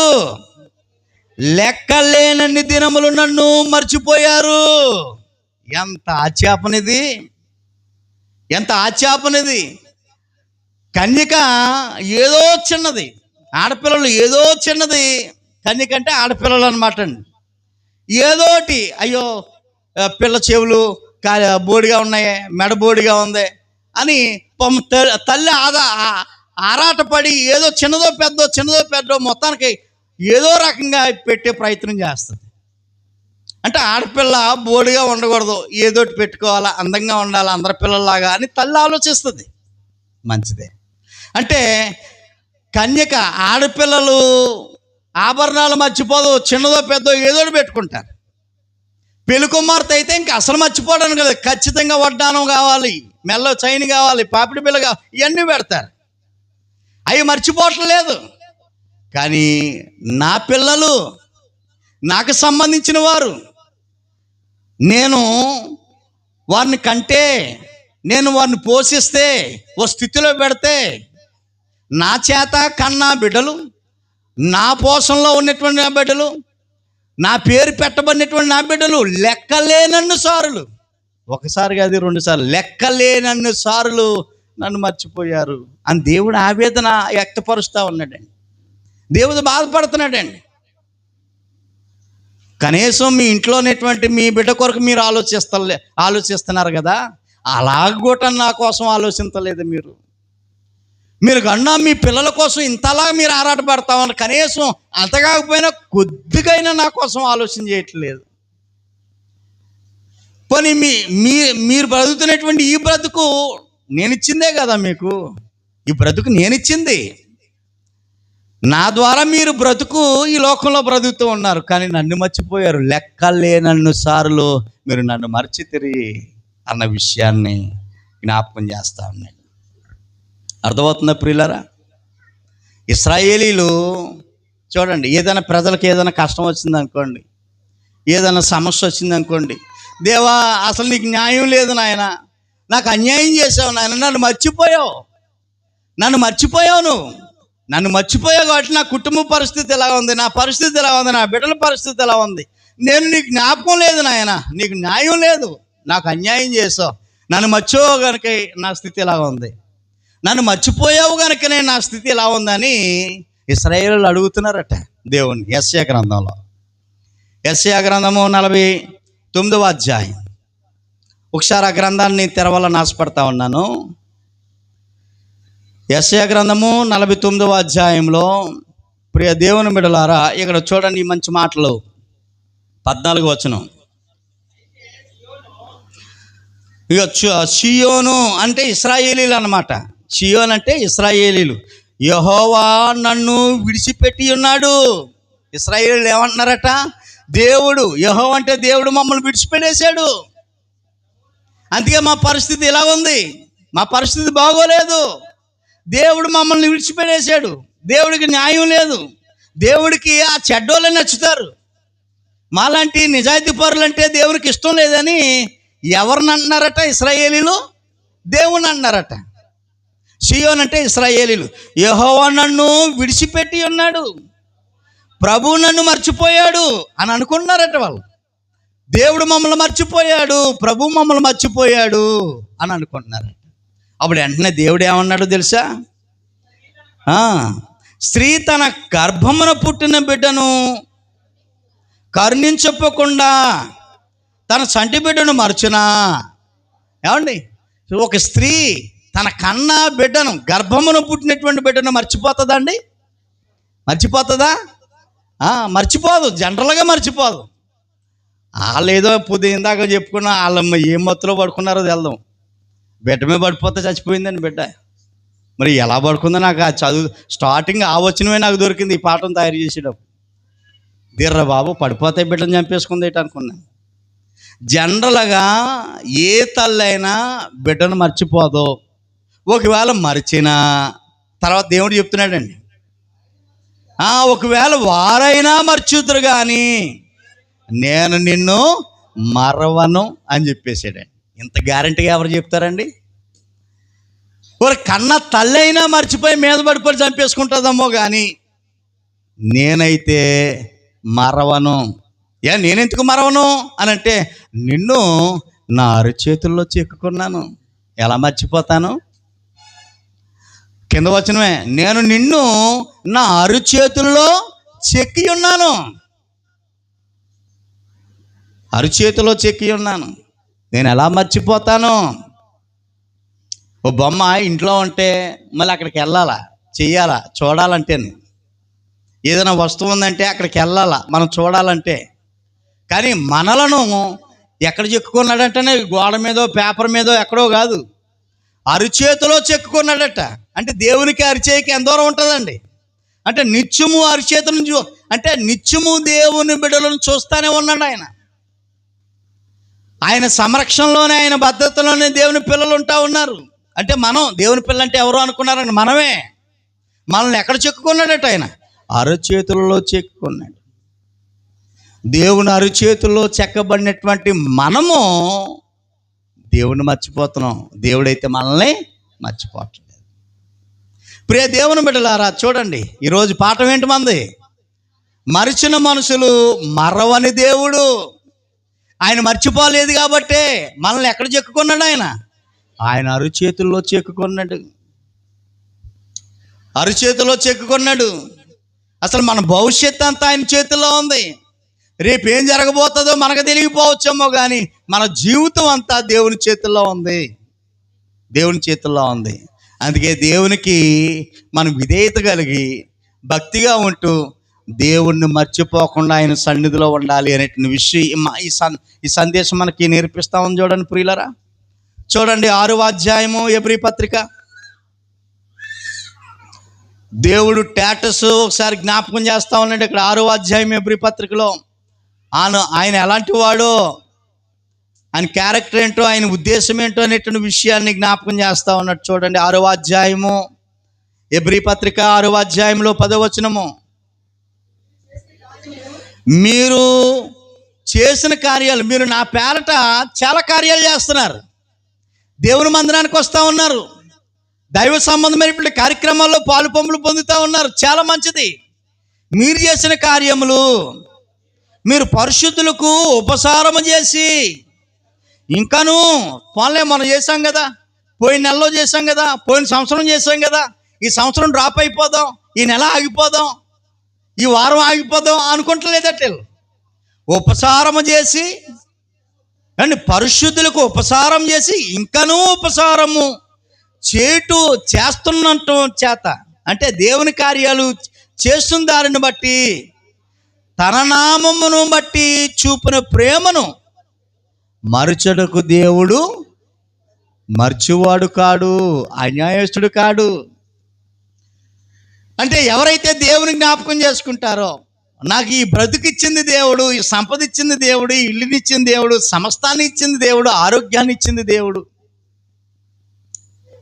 లెక్కలేనన్ని దినములు నన్ను మర్చిపోయారు. ఎంత ఆచాపనిది, ఎంత ఆచాపనిది. కన్యక ఏదో చిన్నది, ఆడపిల్లలు ఏదో చిన్నది. కన్యక అంటే ఆడపిల్లలు అనమాట అండి. ఏదోటి, అయ్యో పిల్ల చెవులు బోడిగా ఉన్నాయి, మెడ బోడిగా ఉంది అని తల్లి ఆరాటపడి ఏదో చిన్నదో పెద్దో మొత్తానికి ఏదో రకంగా పెట్టే ప్రయత్నం చేస్తుంది. అంటే ఆడపిల్ల బోడిగా ఉండకూడదు, ఏదోటి పెట్టుకోవాలా, అందంగా ఉండాలి అందరి పిల్లల్లాగా అని తల్లి ఆలోచిస్తుంది. మంచిదే. అంటే కన్యక, ఆడపిల్లలు ఆభరణాలు మర్చిపోదు, చిన్నదో పెద్దో ఏదోటి పెట్టుకుంటారు. పెళ్లి కుమార్తె అయితే ఇంకా అసలు మర్చిపోవడానికి కదా, ఖచ్చితంగా వడ్డానం కావాలి, మెల్ల చైన్ కావాలి, పాపిడి బిళ్ళ కావాలి, ఇవన్నీ పెడతారు. అవి మర్చిపోవటం లేదు. కానీ నా పిల్లలు, నాకు సంబంధించిన వారు, నేను వారిని కంటే, నేను వారిని పోషిస్తే, ఓ స్థితిలో పెడితే, నా చేత కన్నా బిడ్డలు, నా పోషణలో ఉన్నటువంటి నా బిడ్డలు, నా పేరు పెట్టబడినటువంటి నా బిడ్డలు లెక్కలేనన్ని సార్లు, ఒకసారి కాదు 2 సార్లు, లెక్కలేనన్ని సార్లు నన్ను మర్చిపోయారు అని దేవుడు ఆవేదన వ్యక్తపరుస్తూ ఉన్నాడండి. దేవుడు బాధపడుతున్నాడండి. కనీసం మీ ఇంట్లో ఉన్నటువంటి మీ బిడ్డ కొరకు మీరు ఆలోచిస్తున్నారు కదా, అలాగూట నా కోసం ఆలోచించలేదు. మీరు కన్నా మీ పిల్లల కోసం ఇంతలా మీరు ఆరాటపడతామని కనీసం అంత కాకపోయినా కొద్దిగైనా నా కోసం ఆలోచన చేయట్లేదు. పోనీ మీరు బ్రతుకుతున్నటువంటి ఈ బ్రతుకు నేనిచ్చిందే కదా, మీకు ఈ బ్రతుకు నేనిచ్చింది. నా ద్వారా మీరు బ్రతుకు ఈ లోకంలో బ్రతుకుతూ ఉన్నారు, కానీ నన్ను మర్చిపోయారు. లెక్కలేనన్ను సార్లు మీరు నన్ను మర్చితిరి అన్న విషయాన్ని జ్ఞాపకం చేస్తా ఉన్నాడు. అర్థమవుతుందా ప్రియులారా? ఇశ్రాయేలీలు చూడండి, ఏదైనా ప్రజలకు ఏదైనా కష్టం వచ్చిందనుకోండి, ఏదైనా సమస్య వచ్చిందనుకోండి, దేవా అసలు నీకు న్యాయం లేదు నాయన, నాకు అన్యాయం చేసావు నాయన, నన్ను మర్చిపోయావు నువ్వు నన్ను మర్చిపోయావు కాబట్టి నా కుటుంబ పరిస్థితి ఎలా ఉంది, నా పరిస్థితి ఎలా ఉంది, నా బిడ్డల పరిస్థితి ఎలా ఉంది, నేను నీకు జ్ఞాపకం లేదు నాయన, నీకు న్యాయం లేదు, నాకు అన్యాయం చేసావు, నన్ను మర్చిపోయావు కనుక నా స్థితి ఎలా ఉంది, నన్ను మర్చిపోయావు కనుకనే నా స్థితి ఎలా ఉందని ఇశ్రాయేలీయులు అడుగుతున్నారట దేవుణ్ణి. యెషయా గ్రంథంలో, యెషయా గ్రంథము 49వ అధ్యాయం. ఒకసారి ఆ గ్రంథాన్ని తెరవాలని ఆశపడతా ఉన్నాను. యెషయా గ్రంథము 49వ అధ్యాయంలో ప్రియ దేవుని బిడ్డలారా, ఇక్కడ చూడండి ఈ మంచి మాటలు. 14వ వచనం. ఇక షియోను అంటే ఇశ్రాయేలీలు అన్నమాట. షియోన్ అంటే ఇశ్రాయేలీలు. యెహోవా నన్ను విడిచిపెట్టి ఉన్నాడు. ఇశ్రాయేలీలు ఏమంటున్నారట? దేవుడు, యెహోవా అంటే దేవుడు మమ్మల్ని విడిచిపెట్టేశాడు, అందుకే మా పరిస్థితి ఇలా ఉంది, మా పరిస్థితి బాగోలేదు, దేవుడు మమ్మల్ని విడిచిపెట్టేశాడు, దేవుడికి న్యాయం లేదు, దేవుడికి ఆ చెడ్డోళ్ళే నచ్చుతారు, మాలాంటి నిజాయితీ పరులంటే దేవునికి ఇష్టం లేదని ఎవరిని అంటున్నారట? ఇశ్రాయేలీలు దేవుని అంటున్నారట. షియోన్ అంటే ఇశ్రాయేలీలు. యెహోవా నన్ను విడిచిపెట్టి ఉన్నాడు, ప్రభువు నన్ను మర్చిపోయాడు అని అనుకున్నారట వాళ్ళు. దేవుడు మమ్మల్ని మర్చిపోయాడు, ప్రభువు మమ్మల్ని మర్చిపోయాడు అని అనుకుంటున్నారట. అప్పుడు వెంటనే దేవుడు ఏమన్నాడు తెలుసా? స్త్రీ తన గర్భమున పుట్టిన బిడ్డను కరుణించకుండా తన చంటి బిడ్డను మరచునా? ఏమండి, ఒక స్త్రీ తన కన్న బిడ్డను, గర్భమున పుట్టినటువంటి బిడ్డను మర్చిపోతుందా అండి? మర్చిపోతుందా? మర్చిపోదు, జనరల్గా మర్చిపోదు. వాళ్ళు ఏదో ఇందాక చెప్పుకున్న వాళ్ళమ్మ ఏ మత్తులో పడుకున్నారో తెలదాం, బిడ్డ మీద పడిపోతే చచ్చిపోయిందండి బిడ్డ. మరి ఎలా పడుకుందో నాకు ఆ చదువు స్టార్టింగ్ ఆ వచనమే నాకు దొరికింది ఈ పాఠం తయారు చేసేటప్పుడు. దీర్ర బాబు పడిపోతే బిడ్డను చంపేసుకుంది ఏంటి అనుకున్నాను. జనరల్గా ఏ తల్లి అయినా బిడ్డను మర్చిపోదు. ఒకవేళ మరిచినా తర్వాత దేవుడు చెప్తున్నాడండి, ఒకవేళ వారైనా మర్చితురు కానీ నేను నిన్ను మరవను అని చెప్పేసాడండి. ఇంత గ్యారంటీగా ఎవరు చెప్తారండి? ఒక కన్న తల్లి అయినా మర్చిపోయి మీద పడిపోయి చంపేసుకుంటుందేమో కానీ నేనైతే మరవను. నేనెందుకు మరవను అని అంటే, నిన్ను నా అరచేతుల్లో చెక్కుకున్నాను, ఎలా మర్చిపోతాను? కింద వచనమే, నేను నిన్ను నా అరచేతుల్లో చెక్కి ఉన్నాను, అరచేతిలో చెక్కి ఉన్నాను, నేను ఎలా మర్చిపోతాను? ఓ బొమ్మ ఇంట్లో ఉంటే మళ్ళీ అక్కడికి వెళ్ళాలా, చెయ్యాలా, చూడాలంటే, ఏదైనా వస్తువు ఉందంటే అక్కడికి వెళ్ళాలా మనం చూడాలంటే. కానీ మనలను ఎక్కడ చెక్కుకున్నాడంటేనే గోడ మీదో పేపర్ మీదో ఎక్కడో కాదు, అరిచేతిలో చెక్కుకున్నాడట. అంటే దేవునికి అరిచేయికి ఎంత దూరం ఉంటుందండి? అంటే నిత్యము అరిచేతులను అంటే నిత్యము దేవుని బిడ్డలను చూస్తూనే ఉన్నాడు ఆయన. ఆయన సంరక్షణలోనే, ఆయన భద్రతలోనే దేవుని పిల్లలు ఉంటా ఉన్నారు. అంటే మనం దేవుని పిల్లలు అంటే ఎవరు అనుకున్నారండి? మనమే. మనల్ని ఎక్కడ చెక్కుకున్నాడట? ఆయన అరచేతులలో చెక్కుకున్నాడు. దేవుని అరచేతుల్లో చెక్కబడినటువంటి మనము దేవుని మర్చిపోతున్నాం, దేవుడైతే మనల్ని మర్చిపోవట్లేదు. ప్రియ దేవుని బిడ్డలారా చూడండి, ఈరోజు పాఠం ఏంటి మంది? మరిచిన మనుషులు మరవని దేవుడు. ఆయన మర్చిపోలేదు కాబట్టే మనల్ని ఎక్కడ చెక్కుకున్నాడు? ఆయన అరచేతుల్లో చెక్కుకున్నాడు, అరచేతిలో చెక్కుకున్నాడు. అసలు మన భవిష్యత్తు అంతా ఆయన చేతుల్లో ఉంది. రేపేం జరగబోతుందో మనకు తెలియకపోవచ్చేమో కానీ మన జీవితం అంతా దేవుని చేతుల్లో ఉంది, దేవుని చేతుల్లో ఉంది. అందుకే దేవునికి మనం విధేయత కలిగి భక్తిగా ఉంటూ దేవుణ్ణి మర్చిపోకుండా ఆయన సన్నిధిలో ఉండాలి అనేటువంటి విషయం ఈ సందేశం మనకి నేర్పిస్తా ఉంది. చూడండి ప్రియులరా, చూడండి 6వ అధ్యాయము ఎబ్రీ పత్రిక దేవుడు స్టేటస్ ఒకసారి జ్ఞాపకం చేస్తా ఉన్నాడు ఇక్కడ 6వ అధ్యాయం ఎబ్రీ పత్రికలో. ఆయన ఎలాంటి వాడో, ఆయన క్యారెక్టర్ ఏంటో, ఆయన ఉద్దేశం ఏంటో అనేటువంటి విషయాన్ని జ్ఞాపకం చేస్తా ఉన్నాడు. చూడండి 6వ అధ్యాయము ఎబ్రీ పత్రిక 6వ అధ్యాయంలో 10వ వచనము. మీరు చేసిన కార్యాలు, మీరు నా పేరట చాలా కార్యాలు చేస్తున్నారు, దేవుని మందిరానికి వస్తూ ఉన్నారు, దైవ సంబంధమైనటువంటి కార్యక్రమాల్లో పాలు పంపులు పొందుతూ ఉన్నారు, చాలా మంచిది. మీరు చేసిన కార్యములు, మీరు పరిశుద్ధులకు ఉపసారము చేసి, ఇంకాను పోన్లే మనం చేసాం కదా, పోయిన నెలలో చేసాం కదా, పోయిన సంవత్సరం చేసాం కదా, ఈ సంవత్సరం డ్రాప్ అయిపోదాం, ఈ నెల ఆగిపోదాం, ఈ వారం ఆగిపోదాం అనుకుంటలేదట. ఉపసారము చేసి అండ్ పరిశుద్ధులకు ఉపసారం చేసి ఇంకనూ ఉపసారము చేస్తున్నట్టు చేత, అంటే దేవుని కార్యాలు చేస్తున్న దానిని బట్టి తన నామమును బట్టి చూపిన ప్రేమను మరచుటకు దేవుడు మర్చివాడు కాడు, అన్యాయస్తుడు కాడు. అంటే ఎవరైతే దేవుని జ్ఞాపకం చేసుకుంటారో, నాకు ఈ బ్రతుకిచ్చింది దేవుడు, ఈ సంపద ఇచ్చింది దేవుడు, ఈ ఇల్లునిచ్చింది దేవుడు, సమస్తాన్ని ఇచ్చింది దేవుడు, ఆరోగ్యాన్ని ఇచ్చింది దేవుడు,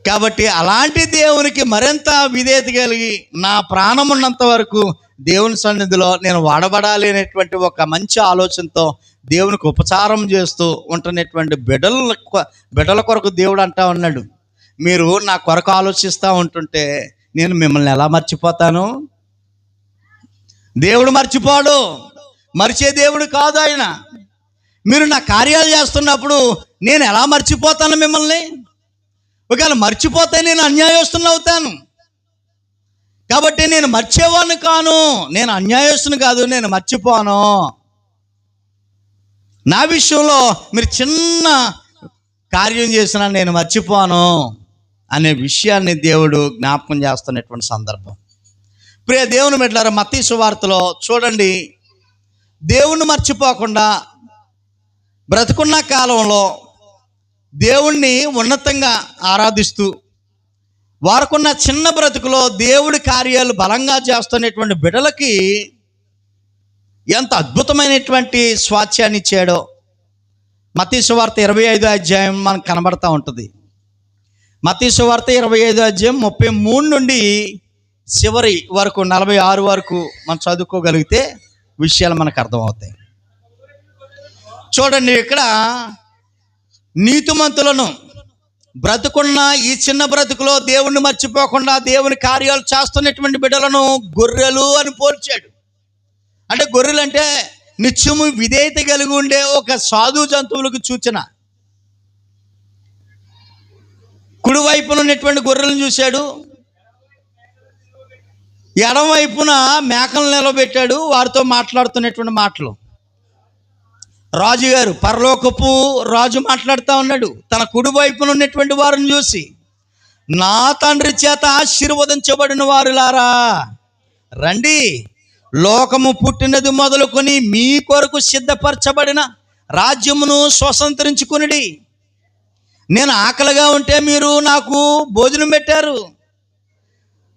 కాబట్టి అలాంటి దేవునికి మరింత విధేయత కలిగి నా ప్రాణం ఉన్నంత వరకు దేవుని సన్నిధిలో నేను వాడబడాలి అనేటువంటి ఒక మంచి ఆలోచనతో దేవునికి ఉపచారం చేస్తూ ఉంటున్నటువంటి బిడ్డల కొరకు దేవుడు అంటా ఉన్నాడు, మీరు నా కొరకు ఆలోచిస్తూ ఉంటుంటే నేను మిమ్మల్ని ఎలా మర్చిపోతాను? దేవుడు మర్చిపోడు, మరిచే దేవుడు కాదు ఆయన. మీరు నా కార్యాలు చేస్తున్నప్పుడు నేను ఎలా మర్చిపోతాను మిమ్మల్ని? ఒకవేళ మర్చిపోతే నేను అన్యాయస్తుని అవుతాను. కాబట్టి నేను మర్చేవాడిని కాను, నేను అన్యాయస్తుని కాదు, నేను మర్చిపోను. నా విషయంలో మీరు చిన్న కార్యం చేసినా నేను మర్చిపోను అనే విషయాన్ని దేవుడు జ్ఞాపకం చేస్తున్నటువంటి సందర్భం. ప్రియ దేవుని బిడ్డలారా, మత్తయి సువార్తలో చూడండి, దేవుణ్ణి మర్చిపోకుండా బ్రతుకున్న కాలంలో దేవుణ్ణి ఉన్నతంగా ఆరాధిస్తూ వారికున్న చిన్న బ్రతుకులో దేవుడి కార్యాలు బలంగా చేస్తున్నటువంటి బిడ్డలకి ఎంత అద్భుతమైనటువంటి స్వాస్థ్యాన్ని ఇచ్చాడో మత్తయి సువార్త 25వ అధ్యాయం మనకు కనబడతా ఉంటుంది. మత్తయి సువార్త 25వ అధ్యాయం 33 నుండి చివరి వరకు 46 వరకు మనం చదువుకోగలిగితే విషయాలు మనకు అర్థమవుతాయి. చూడండి, ఇక్కడ నీతిమంతులను బ్రతుకున్న ఈ చిన్న బ్రతుకులో దేవుణ్ణి మర్చిపోకుండా దేవుని కార్యాలు చేస్తున్నటువంటి బిడ్డలను గొర్రెలు అని పోల్చాడు. అంటే గొర్రెలు అంటే నిత్యము విధేయత కలిగి ఉండే ఒక సాధు జంతువులకు సూచన. కుడివైపున ఉన్నటువంటి గొర్రెలను చూశాడు, ఎడమవైపున మేకలను నిలబెట్టాడు, వారితో మాట్లాడుతున్నటువంటి మాటలు. రాజుగారు, పరలోకపు రాజు మాట్లాడుతూ ఉన్నాడు తన కుడివైపున ఉన్నటువంటి వారిని చూసి, నా తండ్రి చేత ఆశీర్వదించబడిన వారులారా రండి, లోకము పుట్టినది మొదలుకొని మీ కొరకు సిద్ధపరచబడిన రాజ్యమును స్వతంత్రించుకునిడి. నేను ఆకలిగా ఉంటే మీరు నాకు భోజనం పెట్టారు,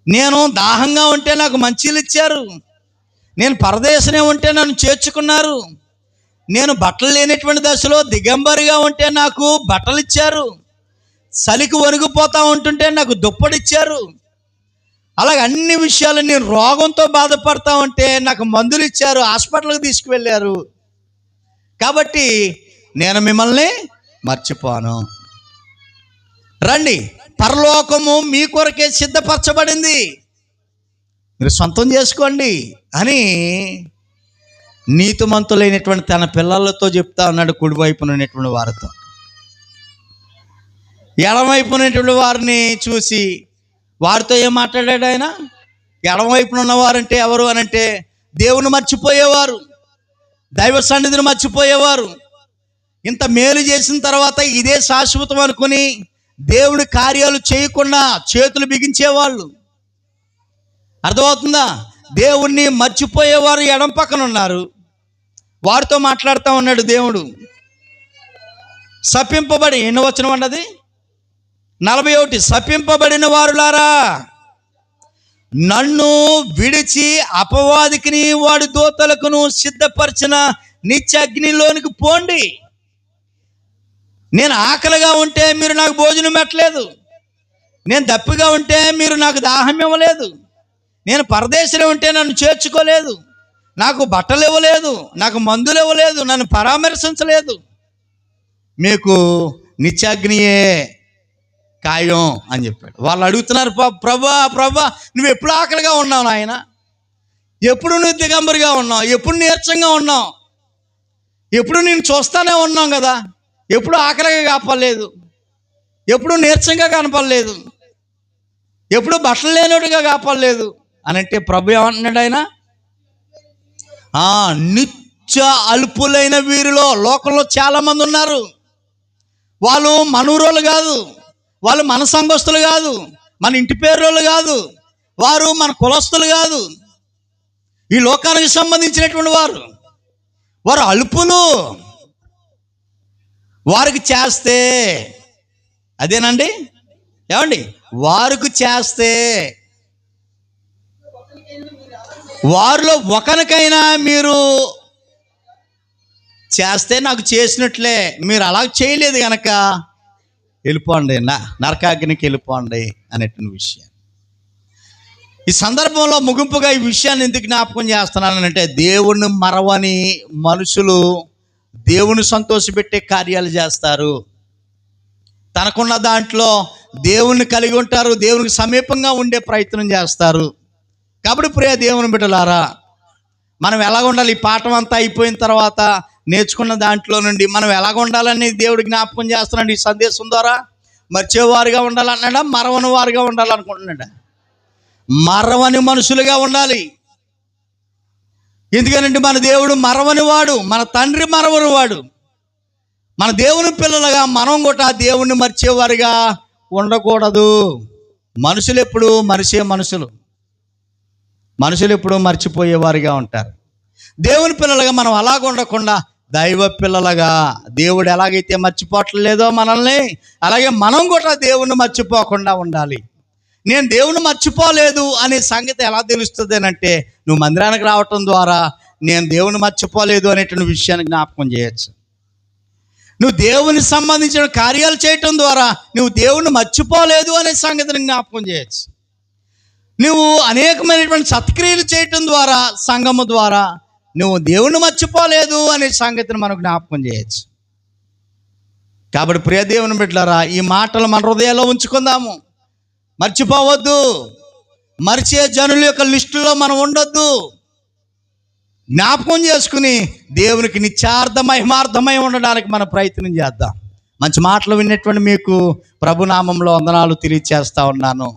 నేను దాహంగా ఉంటే నాకు మంచిలు ఇచ్చారు, నేను పరదేశనే ఉంటే నన్ను చేర్చుకున్నారు, నేను బట్టలు లేనటువంటి దశలో దిగంబరిగా ఉంటే నాకు బట్టలు ఇచ్చారు, చలికి వణిగిపోతూ ఉంటుంటే నాకు దుప్పటిచ్చారు. అలాగే అన్ని విషయాలు, నేను రోగంతో బాధపడతా ఉంటే నాకు మందులు ఇచ్చారు, హాస్పిటల్కి తీసుకువెళ్ళారు. కాబట్టి నేను మిమ్మల్ని మర్చిపోను, రండి, పరలోకము మీ కొరకే సిద్ధపరచబడింది, మీరు సొంతం చేసుకోండి అని నీతిమంతులైనటువంటి తన పిల్లలతో చెప్తా ఉన్నాడు. కుడివైపున ఉన్నటువంటి వారితో, ఎడమవైపున ఉన్నటువంటి వారిని చూసి వారితో ఏం మాట్లాడాడు ఆయన? ఎడమవైపున ఉన్నవారంటే ఎవరు అని అంటే దేవుని మర్చిపోయేవారు, దైవ సన్నిధిని మర్చిపోయేవారు, ఇంత మేలు చేసిన తర్వాత ఇదే శాశ్వతం అనుకుని దేవుడి కార్యాలు చేయకుండా చేతులు బిగించేవాళ్ళు. అర్థమవుతుందా? దేవుణ్ణి మర్చిపోయేవారు ఎడం పక్కన ఉన్నారు, వారితో మాట్లాడుతూ ఉన్నాడు దేవుడు. శపింపబడి, ఎన్నో వచనం అన్నది 41, శపింపబడిన వారులారా నన్ను విడిచి అపవాదికిని వాడి దూతలకును సిద్ధపరిచిన నిత్య అగ్నిలోనికి పోండి. నేను ఆకలిగా ఉంటే మీరు నాకు భోజనం పెట్టలేదు, నేను దప్పిగా ఉంటే మీరు నాకు దాహం ఇవ్వలేదు, నేను పరదేశంలో ఉంటే నన్ను చేర్చుకోలేదు, నాకు బట్టలు ఇవ్వలేదు, నాకు మందులు ఇవ్వలేదు, నన్ను పరామర్శించలేదు. మీకు నిత్యాగ్నియే ఖాయం అని చెప్పాడు. వాళ్ళు అడుగుతున్నారు, ప్రభా నువ్వు ఎప్పుడు ఆకలిగా ఉన్నావు నాయన, ఎప్పుడు నువ్వు దిగంబరిగా ఉన్నావు, ఎప్పుడు నీరసంగా ఉన్నావు, ఎప్పుడు నేను చూస్తానే ఉన్నాం కదా, ఎప్పుడు ఆకలిగా కాపలేదు, ఎప్పుడు నీరసంగా కనపడలేదు, ఎప్పుడు బట్టలు లేనట్టుగా కాపలేదు అని అంటే ప్రభు ఏమంటున్నాడు? ఆయన నిత్య అల్పులైన వీరిలో లోకంలో చాలామంది ఉన్నారు. వాళ్ళు మనూరోళ్ళు కాదు, వాళ్ళు మన సంఘస్థులు కాదు, మన ఇంటి పేరోళ్ళు కాదు, వారు మన కులస్తులు కాదు, ఈ లోకానికి సంబంధించినటువంటి వారు అల్పులు. వారికి చేస్తే అదేనండి, ఏమండి, వారికి చేస్తే వారిలో ఒకరికైనా మీరు చేస్తే నాకు చేసినట్లే. మీరు అలా చేయలేదు కనుక వెళ్ళిపోండి, నరకాగ్నికి వెళ్ళిపోండి అనేటువంటి విషయం. ఈ సందర్భంలో ముగింపుగా ఈ విషయాన్ని ఎందుకు జ్ఞాపకం చేస్తున్నానంటే, దేవుణ్ణి మరవని మనుషులు దేవుని సంతోషపెట్టే కార్యాలు చేస్తారు. తనకున్న దాంట్లో దేవుణ్ణి కలిగి ఉంటారు, దేవునికి సమీపంగా ఉండే ప్రయత్నం చేస్తారు. కాబట్టి ప్రియ దేవుని బిడ్డలారా, మనం ఎలాగ ఉండాలి? ఈ పాఠం అంతా అయిపోయిన తర్వాత నేర్చుకున్న దాంట్లో నుండి మనం ఎలాగ ఉండాలని దేవుడు జ్ఞాపకం చేస్తున్నాడు. ఈ సందేశం ద్వారా మర్చేవారుగా ఉండాలన్నాడా, మరవని వారుగా ఉండాలనుకుంటున్నాడా? మరవని మనుషులుగా ఉండాలి. ఎందుకనంటే మన దేవుడు మరవని వాడు, మన తండ్రి మరవని వాడు. మన దేవుని పిల్లలుగా మనం కూడా దేవుణ్ణి మర్చేవారుగా ఉండకూడదు. మనుషులు ఎప్పుడు మనుషులు ఎప్పుడు మర్చిపోయేవారుగా ఉంటారు. దేవుని పిల్లలుగా మనం అలాగ ఉండకుండా దైవ పిల్లలుగా, దేవుడు ఎలాగైతే మర్చిపోవట్లేదో మనల్ని, అలాగే మనం కూడా దేవుణ్ణి మర్చిపోకుండా ఉండాలి. నేను దేవుని మర్చిపోలేదు అనే సంగతి ఎలా తెలుస్తుంది అంటే, నువ్వు మందిరానికి రావటం ద్వారా నేను దేవుని మర్చిపోలేదు అనేటువంటి విషయాన్ని జ్ఞాపకం చేయొచ్చు. నువ్వు దేవుని సంబంధించిన కార్యాలు చేయటం ద్వారా నువ్వు దేవుణ్ణి మర్చిపోలేదు అనే సంగతిని జ్ఞాపకం చేయొచ్చు. నువ్వు అనేకమైనటువంటి సత్క్రియలు చేయటం ద్వారా, సంఘము ద్వారా నువ్వు దేవుణ్ణి మర్చిపోలేదు అనే సంగతిని మనం జ్ఞాపకం చేయొచ్చు. కాబట్టి ప్రియ దేవుని బిడ్డలారా, ఈ మాటలు మన హృదయాల్లో ఉంచుకుందాము. మర్చిపోవద్దు. మరిచే జనుల యొక్క లిస్టులో మనం ఉండొద్దు. జ్ఞాపకం చేసుకుని దేవునికి మహిమార్థమై ఉండడానికి మనం ప్రయత్నం చేద్దాం. మంచి మాటలు విన్నటువంటి మీకు ప్రభునామంలో వందనాలు తెలియచేస్తా ఉన్నాను.